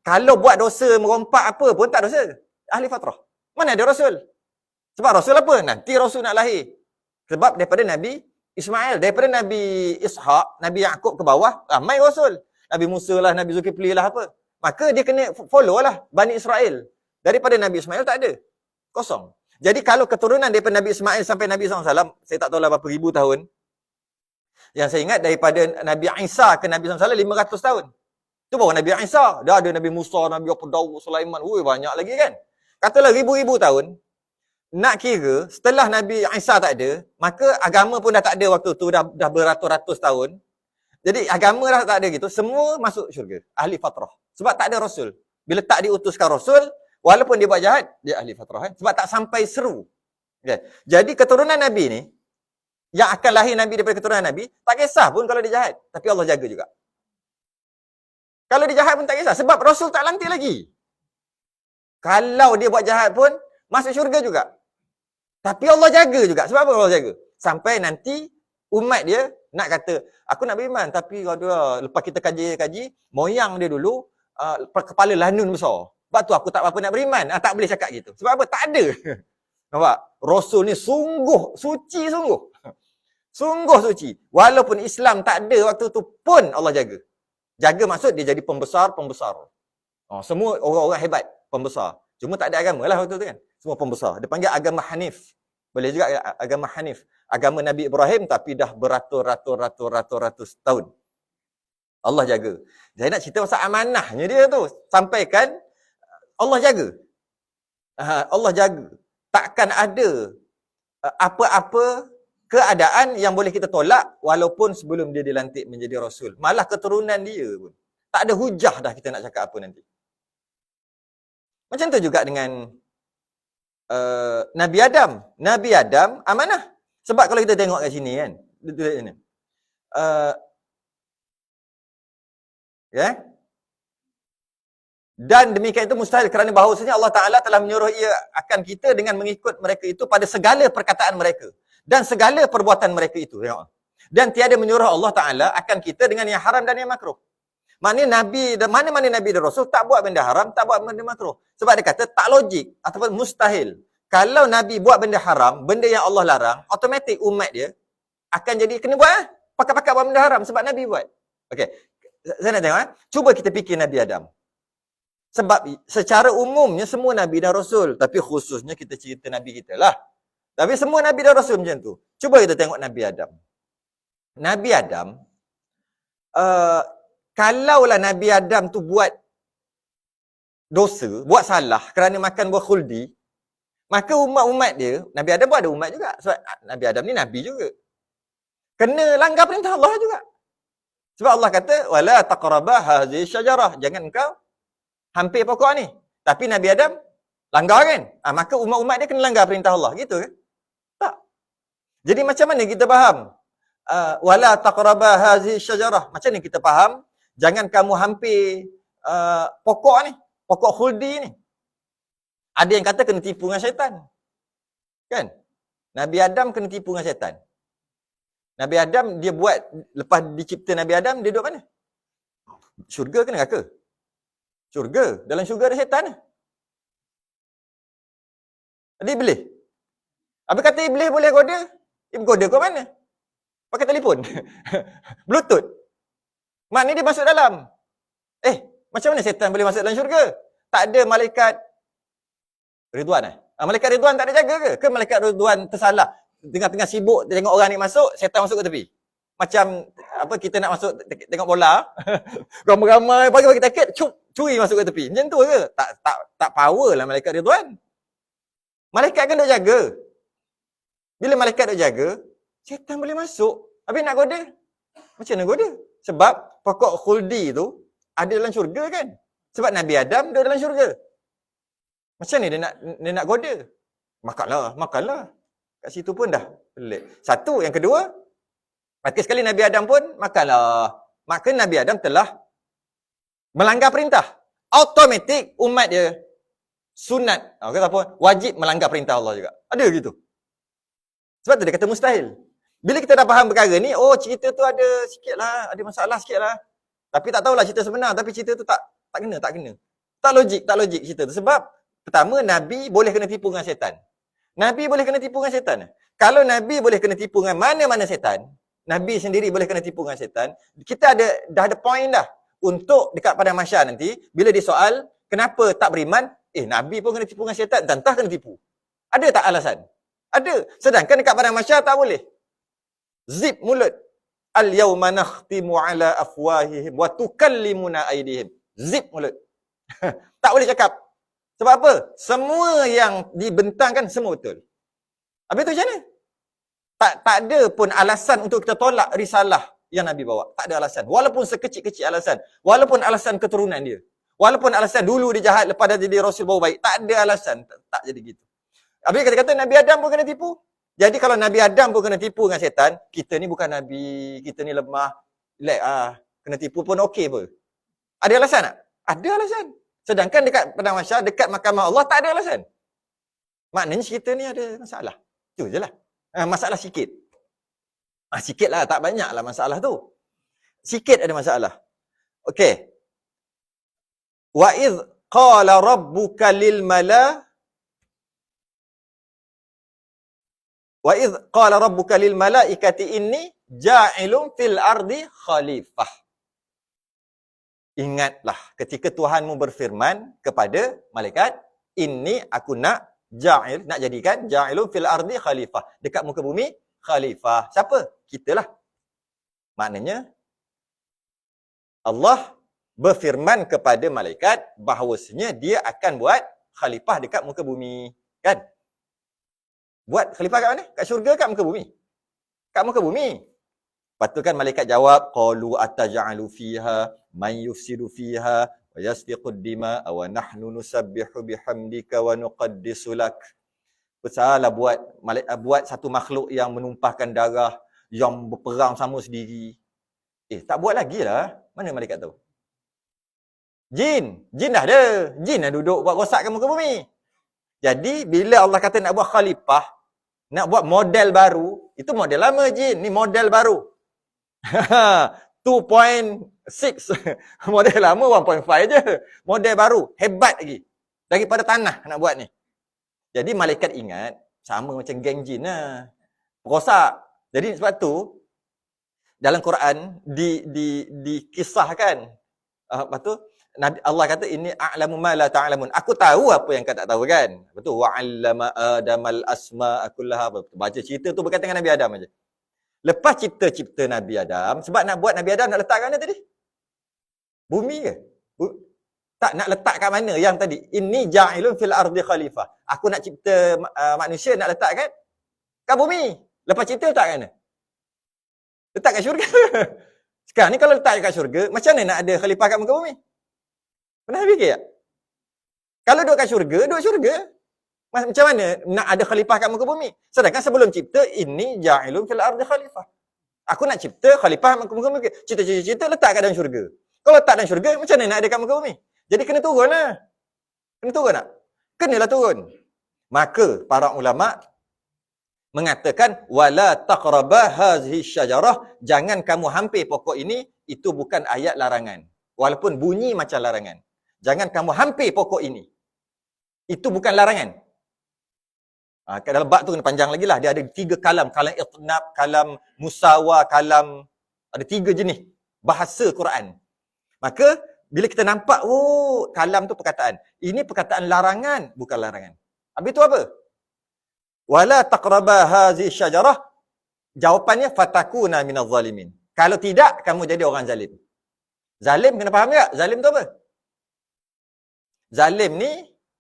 Kalau buat dosa, merompak apa pun tak dosa. Ahli fatrah. Mana ada Rasul? Sebab Rasul apa? Nanti Rasul nak lahir. Sebab daripada Nabi Ismail, daripada Nabi Ishaq, Nabi Yaqub ke bawah, ramai Rasul. Nabi Musa lah, Nabi Zulkifli lah apa. Maka dia kena follow lah Bani Israel. Daripada Nabi Ismail tak ada. Kosong. Jadi kalau keturunan daripada Nabi Ismail sampai Nabi SAW, saya tak tahu lah berapa ribu tahun. Yang saya ingat daripada Nabi Isa ke Nabi SAW 500 tahun. Itu baru Nabi Isa. Dah ada Nabi Musa, Nabi Daud, Sulaiman. Banyak lagi kan. Katalah ribu-ribu tahun. Nak kira setelah Nabi Isa tak ada, maka agama pun dah tak ada waktu tu. Dah beratus-ratus tahun. Jadi agama dah tak ada gitu. Semua masuk syurga. Ahli fatrah. Sebab tak ada Rasul. Bila tak diutuskan Rasul, walaupun dia buat jahat, dia ahli fatrah. Sebab tak sampai seru. Okay. Jadi keturunan Nabi ni, yang akan lahir Nabi daripada keturunan Nabi, tak kisah pun kalau dia jahat. Tapi Allah jaga juga. Kalau dia jahat pun tak kisah. Sebab Rasul tak lantik lagi. Kalau dia buat jahat pun, masuk syurga juga. Tapi Allah jaga juga. Sebab apa Allah jaga? Sampai nanti umat dia nak kata, aku nak beriman. Tapi lepas kita kaji, moyang dia dulu, kepala lanun besar. Sebab tu aku tak apa nak beriman. Tak boleh cakap gitu. Sebab apa? Tak ada. Nampak? Rasul ni sungguh suci sungguh. Sungguh suci. Walaupun Islam tak ada waktu tu pun Allah jaga. Jaga maksud dia jadi pembesar. Semua orang-orang hebat, pembesar. Cuma tak ada agama lah waktu tu kan. Semua pembesar. Dia panggil agama Hanif. Boleh juga agama Hanif. Agama Nabi Ibrahim tapi dah beratus-ratus tahun. Allah jaga. Saya nak cerita pasal amanahnya dia tu. Sampaikan Allah jaga. Allah jaga. Takkan ada apa-apa keadaan yang boleh kita tolak walaupun sebelum dia dilantik menjadi Rasul. Malah keturunan dia pun. Tak ada hujah dah kita nak cakap apa nanti. Macam tu juga dengan Nabi Adam. Nabi Adam amanah. Sebab kalau kita tengok kat sini kan. Dan demikian itu mustahil kerana bahawasanya Allah Ta'ala telah menyuruh ia akan kita dengan mengikut mereka itu pada segala perkataan mereka. Dan segala perbuatan mereka itu. Dan tiada menyuruh Allah Ta'ala akan kita dengan yang haram dan yang makruh. Maknanya Nabi, mana-mana Nabi dan Rasul tak buat benda haram, tak buat benda makruh. Sebab dia kata tak logik ataupun mustahil. Kalau Nabi buat benda haram, benda yang Allah larang, automatik umat dia akan jadi kena buat pakat-pakat buat benda haram sebab Nabi buat. Okey. Saya nak tengok cuba kita fikir Nabi Adam. Sebab secara umumnya semua Nabi dan Rasul. Tapi khususnya kita cerita Nabi kita lah. Tapi semua Nabi dan Rasul macam tu. Cuba kita tengok Nabi Adam. Nabi Adam, kalaulah Nabi Adam tu buat dosa, buat salah kerana makan buah khuldi, maka umat-umat dia, Nabi Adam pun ada umat juga. Sebab Nabi Adam ni Nabi juga. Kena langgar perintah Allah juga. Sebab Allah kata, wala taqrabah hadhihi syajarah. Jangan engkau hampir pokok ni. Tapi Nabi Adam langgar kan? Maka umat-umat dia kena langgar perintah Allah. Gitu kan? Tak. Jadi macam mana kita faham? Wala taqrabah hadhihi syajarah. Macam mana kita faham? Jangan kamu hampir pokok ni. Pokok khuldi ni. Ada yang kata kena tipu dengan syaitan. Kan? Nabi Adam kena tipu dengan syaitan. Nabi Adam dia buat, lepas dicipta Nabi Adam, dia duduk mana? Syurga ke neraka? Syurga. Dalam syurga ada syaitan. Ada iblis. Habis kata iblis boleh goda. Goda kau mana? Pakai telefon. Bluetooth. Maknanya dia masuk dalam. Macam mana syaitan boleh masuk dalam syurga? Tak ada malaikat Ridwan malaikat Ridwan tak ada jaga ke? Ke malaikat Ridwan tersalah? Tengah-tengah sibuk tengok orang ni masuk, syaitan masuk ke tepi. Macam kita nak masuk tengok bola. Ramai-ramai bagi tiket, curi masuk ke tepi. Macam tu ke? Tak power lah malaikat Ridwan. Malaikat kan duk jaga. Bila malaikat duk jaga, syaitan boleh masuk. Habis nak goda. Macam mana goda? Sebab pokok khuldi tu ada dalam syurga kan? Sebab Nabi Adam duduk dalam syurga. Macam ni dia nak goda? Makanlah. Kat situ pun dah pelik. Satu, yang kedua, maka sekali Nabi Adam pun makanlah. Maka Nabi Adam telah melanggar perintah. Automatik umat dia sunat, wajib melanggar perintah Allah juga. Ada gitu. Sebab tu dia kata mustahil. Bila kita dah faham perkara ni, cerita tu ada sikitlah, ada masalah sikitlah. Tapi tak tahulah cerita sebenar, tapi cerita tu tak kena. Tak logik cerita tu. Sebab pertama, Nabi boleh kena tipu dengan syaitan. Nabi boleh kena tipu dengan syaitan. Kalau Nabi boleh kena tipu dengan mana-mana syaitan, Nabi sendiri boleh kena tipu dengan syaitan, kita dah ada point dah. Untuk dekat pada masyarakat nanti, bila disoal, kenapa tak beriman? Nabi pun kena tipu dengan syaitan, tantah kena tipu. Ada tak alasan? Ada. Sedangkan dekat pada masyarakat tak boleh. Zip mulut. Al-yawma nakhtimu ala afwahihim wa tukallimuna aydihim. Zip mulut. Tak boleh cakap. Sebab apa? Semua yang dibentangkan semua betul. Habis tu macam mana? Tak ada pun alasan untuk kita tolak risalah yang Nabi bawa. Tak ada alasan. Walaupun sekecil-kecil alasan. Walaupun alasan keturunan dia. Walaupun alasan dulu dia jahat, lepas dah jadi Rasul baru baik. Tak ada alasan. Tak jadi gitu. Habis kata-kata Nabi Adam pun kena tipu. Jadi kalau Nabi Adam pun kena tipu dengan syaitan, kita ni bukan Nabi, kita ni lemah. Kena tipu pun okey apa? Ada alasan tak? Ada alasan. Sedangkan dekat Padang Mahsyar, dekat mahkamah Allah, tak ada alasan. Maknanya kita ni ada masalah. Itu je lah. Masalah sikit. Sikit lah, tak banyak lah masalah tu. Sikit ada masalah. Okey. Wa idh qala rabbuka lil mala Wa idh qala rabbuka lil malaikati inni ja'ilun fil ardi khalifah. Ingatlah ketika Tuhanmu berfirman kepada malaikat, inni aku nak jadikan ja'ilun fil ardi khalifah. Dekat muka bumi, khalifah. Siapa? Kitalah. Maknanya, Allah berfirman kepada malaikat bahawasanya dia akan buat khalifah dekat muka bumi. Kan? Buat khalifah kat mana? Kat syurga kat muka bumi? Kat muka bumi. Lepas tu kan malaikat jawab, qalu ataj'alu fiha man yufsidu fiha wa yasfiqud dima'a wa nahnu nusabbihu bihamdika wa nuqaddisu lak. Salah buat satu makhluk yang menumpahkan darah, yang berperang sama sendiri. Tak buat lagi lah. Mana malaikat tahu? Jin dah ada. Jin dah duduk buat rosakkan muka bumi. Jadi bila Allah kata nak buat khalifah, nak buat model baru, itu model lama jin, ni model baru. 2.6 model lama 1.5 je. Model baru, hebat lagi. Daripada tanah nak buat ni. Jadi malaikat ingat, sama macam geng jin lah. Rosak. Jadi sebab tu, dalam Quran, dikisahkan. Lepas tu, Allah kata, ini a'lamu ma la ta'lamun. Aku tahu apa yang kau tak tahu kan. Betul. Wa'allama Adamal asma'a kullaha. Baca cerita tu berkaitan dengan Nabi Adam aja. Lepas cipta Nabi Adam, sebab nak buat Nabi Adam nak letak kat mana tadi? Bumi ke? Tak nak letak kat mana yang tadi? Inni ja'ilun fil ardi khalifah. Aku nak cipta manusia, nak letak kat bumi. Lepas cipta letak kat mana? Letak kat syurga. Sekarang ni kalau letak kat syurga, macam mana nak ada khalifah kat muka bumi? Pernah fikir tak? Kalau duduk kat syurga, duduk syurga. Macam mana nak ada khalifah kat muka bumi? Sedangkan sebelum cipta, inni ja'ilun fil ardi khalifah. Aku nak cipta khalifah kat muka bumi. Cipta letak kat dalam syurga. Kalau letak dalam syurga, macam mana nak ada kat muka bumi? Jadi kena turun lah. Kena turun tak? Kenalah turun. Maka para ulama mengatakan wala taqraba hazihi syajarah, jangan kamu hampir pokok ini, itu bukan ayat larangan. Walaupun bunyi macam larangan. Jangan kamu hampir pokok ini. Itu bukan larangan. Dalam bab tu kena panjang lagi lah. Dia ada 3 kalam. Kalam itnab, kalam musawa, kalam. Ada 3 jenis bahasa Quran. Maka bila kita nampak, kalam tu perkataan. Ini perkataan larangan, bukan larangan. Habis tu apa? Wala taqraba hazihi syajarah. Jawapannya fatakuna minaz zalimin. Kalau tidak, kamu jadi orang zalim. Zalim kena faham tak? Zalim tu apa? Zalim ni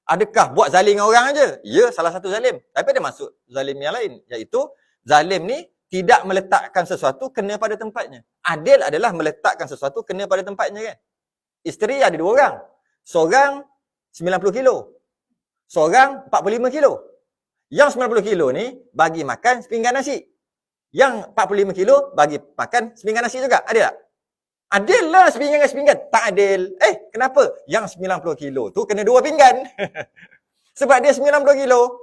adakah buat zalim dengan orang aja? Ya, salah satu zalim. Tapi ada masuk zalim yang lain, iaitu zalim ni tidak meletakkan sesuatu kena pada tempatnya. Adil adalah meletakkan sesuatu kena pada tempatnya, kan? Isteri ada 2 orang. Seorang 90 kilo. Seorang 45 kilo. Yang 90 kilo ni bagi makan sepinggan nasi. Yang 45 kilo bagi makan sepinggan nasi juga. Adil tak? Adil lah sepinggan dengan sepinggan. Tak adil. Kenapa? Yang 90 kilo tu kena 2 pinggan. Sebab dia 90 kilo.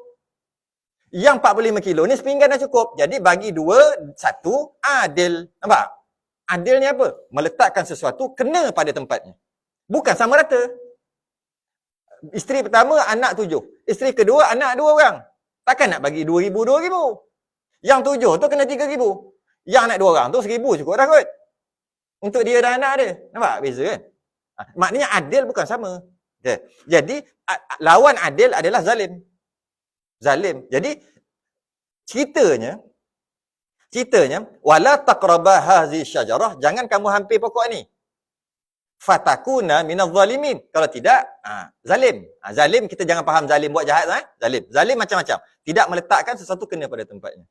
Yang 45 kilo ni sepinggan dah cukup. Jadi bagi 2, 1 adil. Nampak? Adil ni apa? Meletakkan sesuatu kena pada tempatnya. Bukan sama rata. Isteri pertama anak 7. Isteri kedua anak 2 orang. Takkan nak bagi 2,000. Yang 7 tu kena 3,000. Yang anak 2 orang tu 1,000 cukup dah kot. Untuk dia dan anak dia. Nampak beza kan? Maknanya adil bukan sama. Okay. Jadi lawan adil adalah zalim. Zalim. Jadi ceritanya wala taqraba hazihi syajarah, jangan kamu hampir pokok ni. Fatakuna minaz zalimin. Kalau tidak, zalim. Zalim kita jangan faham zalim buat jahat, zalim. Zalim macam-macam. Tidak meletakkan sesuatu kena pada tempatnya.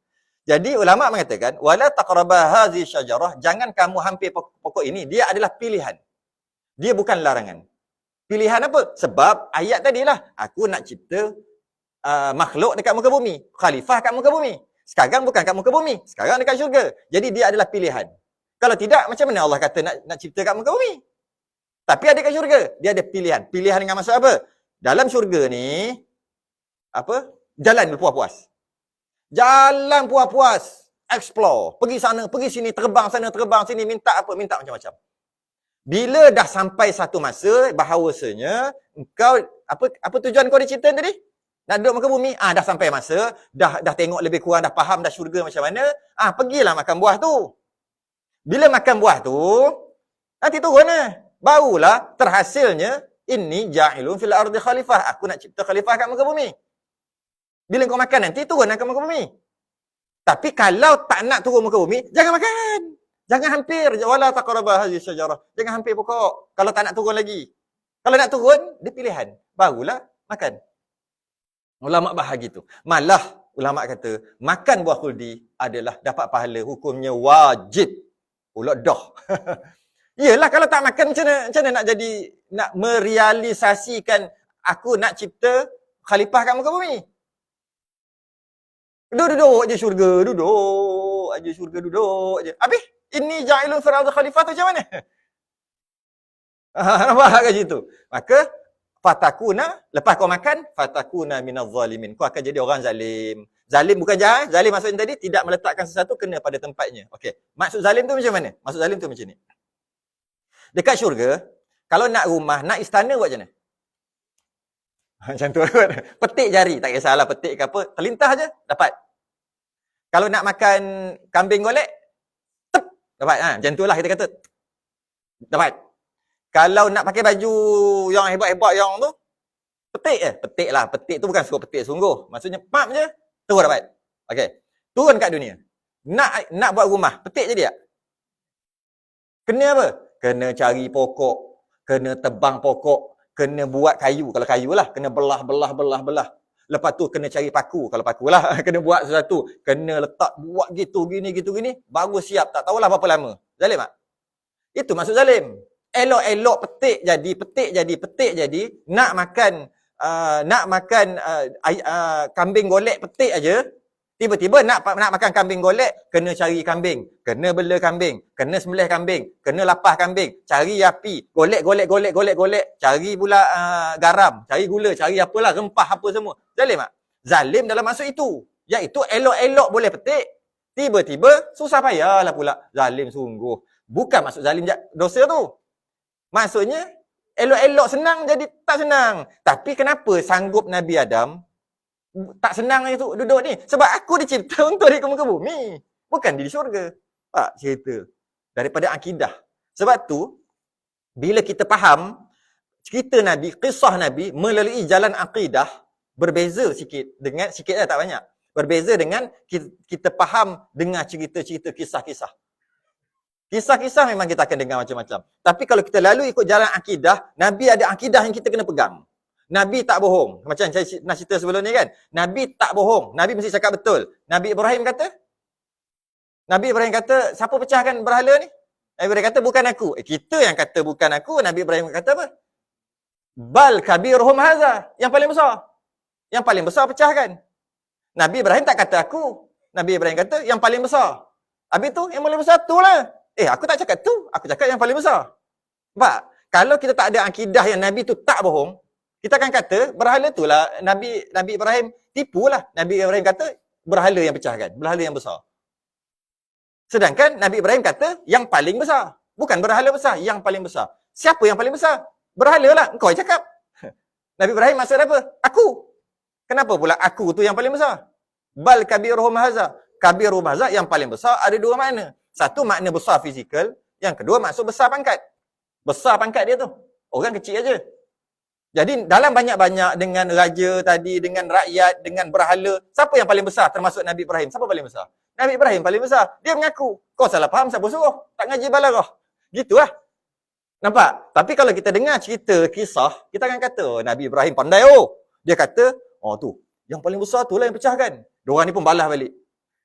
Jadi ulama mengatakan wala taqraba hazihi syajarah, jangan kamu hampir pokok ini. Dia adalah pilihan. Dia bukan larangan. Pilihan apa? Sebab ayat tadilah aku nak cipta makhluk dekat muka bumi, khalifah kat muka bumi. Sekarang bukan kat muka bumi, sekarang dekat syurga. Jadi dia adalah pilihan. Kalau tidak, macam mana Allah kata nak cipta kat muka bumi? Tapi ada kat syurga, dia ada pilihan. Pilihan dengan maksud apa? Dalam syurga ni, jalan berpuas-puas. Jalan puas-puas, explore, pergi sana, pergi sini, terbang sana, terbang sini, minta apa? Minta macam-macam. Bila dah sampai satu masa, bahawasanya, engkau, apa tujuan kau dicipta tadi? Nak duduk muka bumi? Dah sampai masa, dah tengok lebih kurang, dah faham dah syurga macam mana, pergilah makan buah tu. Bila makan buah tu, nanti turun lah. Barulah terhasilnya, inni ja'ilun fil ardi khalifah. Aku nak cipta khalifah kat muka bumi. Bila kau makan nanti, turunlah ke muka bumi. Tapi kalau tak nak turun muka bumi, jangan makan. Jangan hampir. Wala taqraba hazihi syajarah. Jangan hampir pokok. Kalau tak nak turun lagi. Kalau nak turun, dia pilihan. Barulah makan. Ulama bahagi tu. Malah ulama kata, makan buah khuldi adalah dapat pahala. Hukumnya wajib. Ulak dah. Yelah, kalau tak makan macam mana nak jadi, nak merealisasikan aku nak cipta khalifah kat muka bumi? Duduk je syurga, duduk je. Habis, ini ja'ilun fil ardi khalifah tu macam mana? Nampak kat situ. Maka, fatakuna, lepas kau makan, fatakuna minaz zalimin. Kau akan jadi orang zalim. Zalim bukan jahat. Zalim maksudnya tadi, tidak meletakkan sesuatu kena pada tempatnya. Okey. Maksud zalim tu macam mana? Maksud zalim tu macam ni. Dekat syurga, kalau nak rumah, nak istana buat macam mana? Macam tu kot. Petik jari, tak kisahlah petik ke apa, terlintas je, dapat. Kalau nak makan kambing golek, dapat. Macam tu lah kita kata. Dapat. Kalau nak pakai baju yang hebat-hebat yang tu, petik je. Petik lah. Petik tu bukan suruh petik sungguh. Maksudnya, pap je, terus dapat. Okey. Turun kat dunia. Nak buat rumah, petik je dia. Kena apa? Kena cari pokok. Kena tebang pokok. kena buat kayu. Kalau kayu lah, kena belah. Lepas tu kena cari paku. Kalau paku lah, kena buat sesuatu. Kena letak, buat gitu, gini. Baru siap. Tak tahulah berapa lama. Zalim tak? Itu maksud zalim. Elok-elok petik jadi. Nak makan kambing golek petik aja. Tiba-tiba nak makan kambing golek, kena cari kambing, kena bela kambing, kena sembelih kambing, kena lapah kambing, cari api, golek, cari pula garam, cari gula, cari apalah, rempah apa semua. Zalim tak? Zalim dalam maksud itu. Iaitu elok-elok boleh petik, tiba-tiba susah payahlah pula. Zalim sungguh. Bukan maksud zalim dosa tu. Maksudnya, elok-elok senang jadi tak senang. Tapi kenapa sanggup Nabi Adam tak senang itu duduk ni? Sebab aku dicipta untuk di muka bumi. Bukan di syurga. Pak, cerita. Daripada akidah. Sebab tu, bila kita faham cerita Nabi, kisah Nabi melalui jalan akidah, berbeza sikit. Sikit tak banyak. Berbeza dengan kita faham dengar cerita-cerita kisah-kisah. Kisah-kisah memang kita akan dengar macam-macam. Tapi kalau kita lalu ikut jalan akidah, Nabi ada akidah yang kita kena pegang. Nabi tak bohong. Macam saya nak cerita sebelum ni kan. Nabi tak bohong. Nabi mesti cakap betul. Nabi Ibrahim kata, siapa pecahkan berhala ni? Nabi Ibrahim kata, bukan aku. Kita yang kata bukan aku. Nabi Ibrahim kata apa? Bal kabiruhum haza. Yang paling besar. Yang paling besar pecahkan. Nabi Ibrahim tak kata aku. Nabi Ibrahim kata, yang paling besar. Habis tu, yang paling besar tu lah. Aku tak cakap tu. Aku cakap yang paling besar. Sebab, kalau kita tak ada akidah yang Nabi tu tak bohong, kita akan kata, berhala tu lah Nabi Ibrahim tipu lah. Nabi Ibrahim kata, berhala yang pecahkan. Berhala yang besar. Sedangkan Nabi Ibrahim kata, yang paling besar. Bukan berhala besar, yang paling besar. Siapa yang paling besar? Berhala lah. Engkau yang cakap. Nabi Ibrahim maksud apa? Aku. Kenapa pula aku tu yang paling besar? Bal kabiruhum haza. Kabiruhum haza yang paling besar ada dua makna. Satu makna besar fizikal. Yang kedua maksud besar pangkat. Besar pangkat dia tu. Orang kecil aja. Jadi dalam banyak-banyak dengan raja tadi, dengan rakyat, dengan berhala, siapa yang paling besar termasuk Nabi Ibrahim? Siapa paling besar? Nabi Ibrahim paling besar. Dia mengaku. Kau salah faham, siapa suruh? Tak ngaji balaghah. Gitu lah. Nampak? Tapi kalau kita dengar cerita, kisah, kita akan kata, Nabi Ibrahim pandai Dia kata, tu, yang paling besar tu lah yang pecahkan. Diorang ni pun balas balik.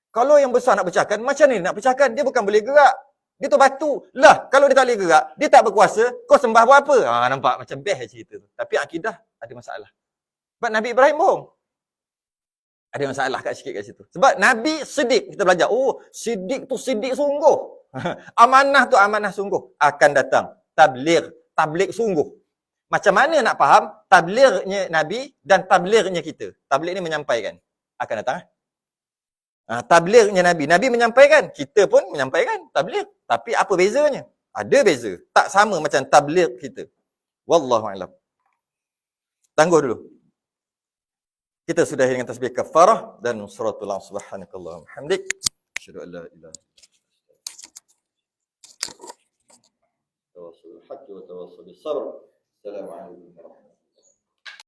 Kalau yang besar nak pecahkan, macam ni nak pecahkan? Dia bukan boleh gerak. Dia tu batu. Lah, kalau dia tak boleh gerak, dia tak berkuasa, kau sembah buat apa? Nampak macam best cerita tu. Tapi akidah ada masalah. Sebab Nabi Ibrahim bohong. Ada masalah sikit kat situ. Sebab Nabi Siddiq, kita belajar. Siddiq tu Siddiq sungguh. Amanah tu amanah sungguh. Akan datang. Tabligh sungguh. Macam mana nak faham tablighnya Nabi dan tablighnya kita? Tabligh ni menyampaikan. Akan datang. Tablighnya Nabi. Nabi menyampaikan. Kita pun menyampaikan tabligh. Tapi apa bezanya? Ada beza. Tak sama macam tabligh kita. Wallahu'alam. Tangguh dulu. Kita sudahi dengan tasbih kafarah dan suratul subhanakallahumma hamdik. Asyhadu an la ilaha illa anta. Tawassul haqq wa tawassul bis sabr. Assalamualaikum warahmatullahi wabarakatuh.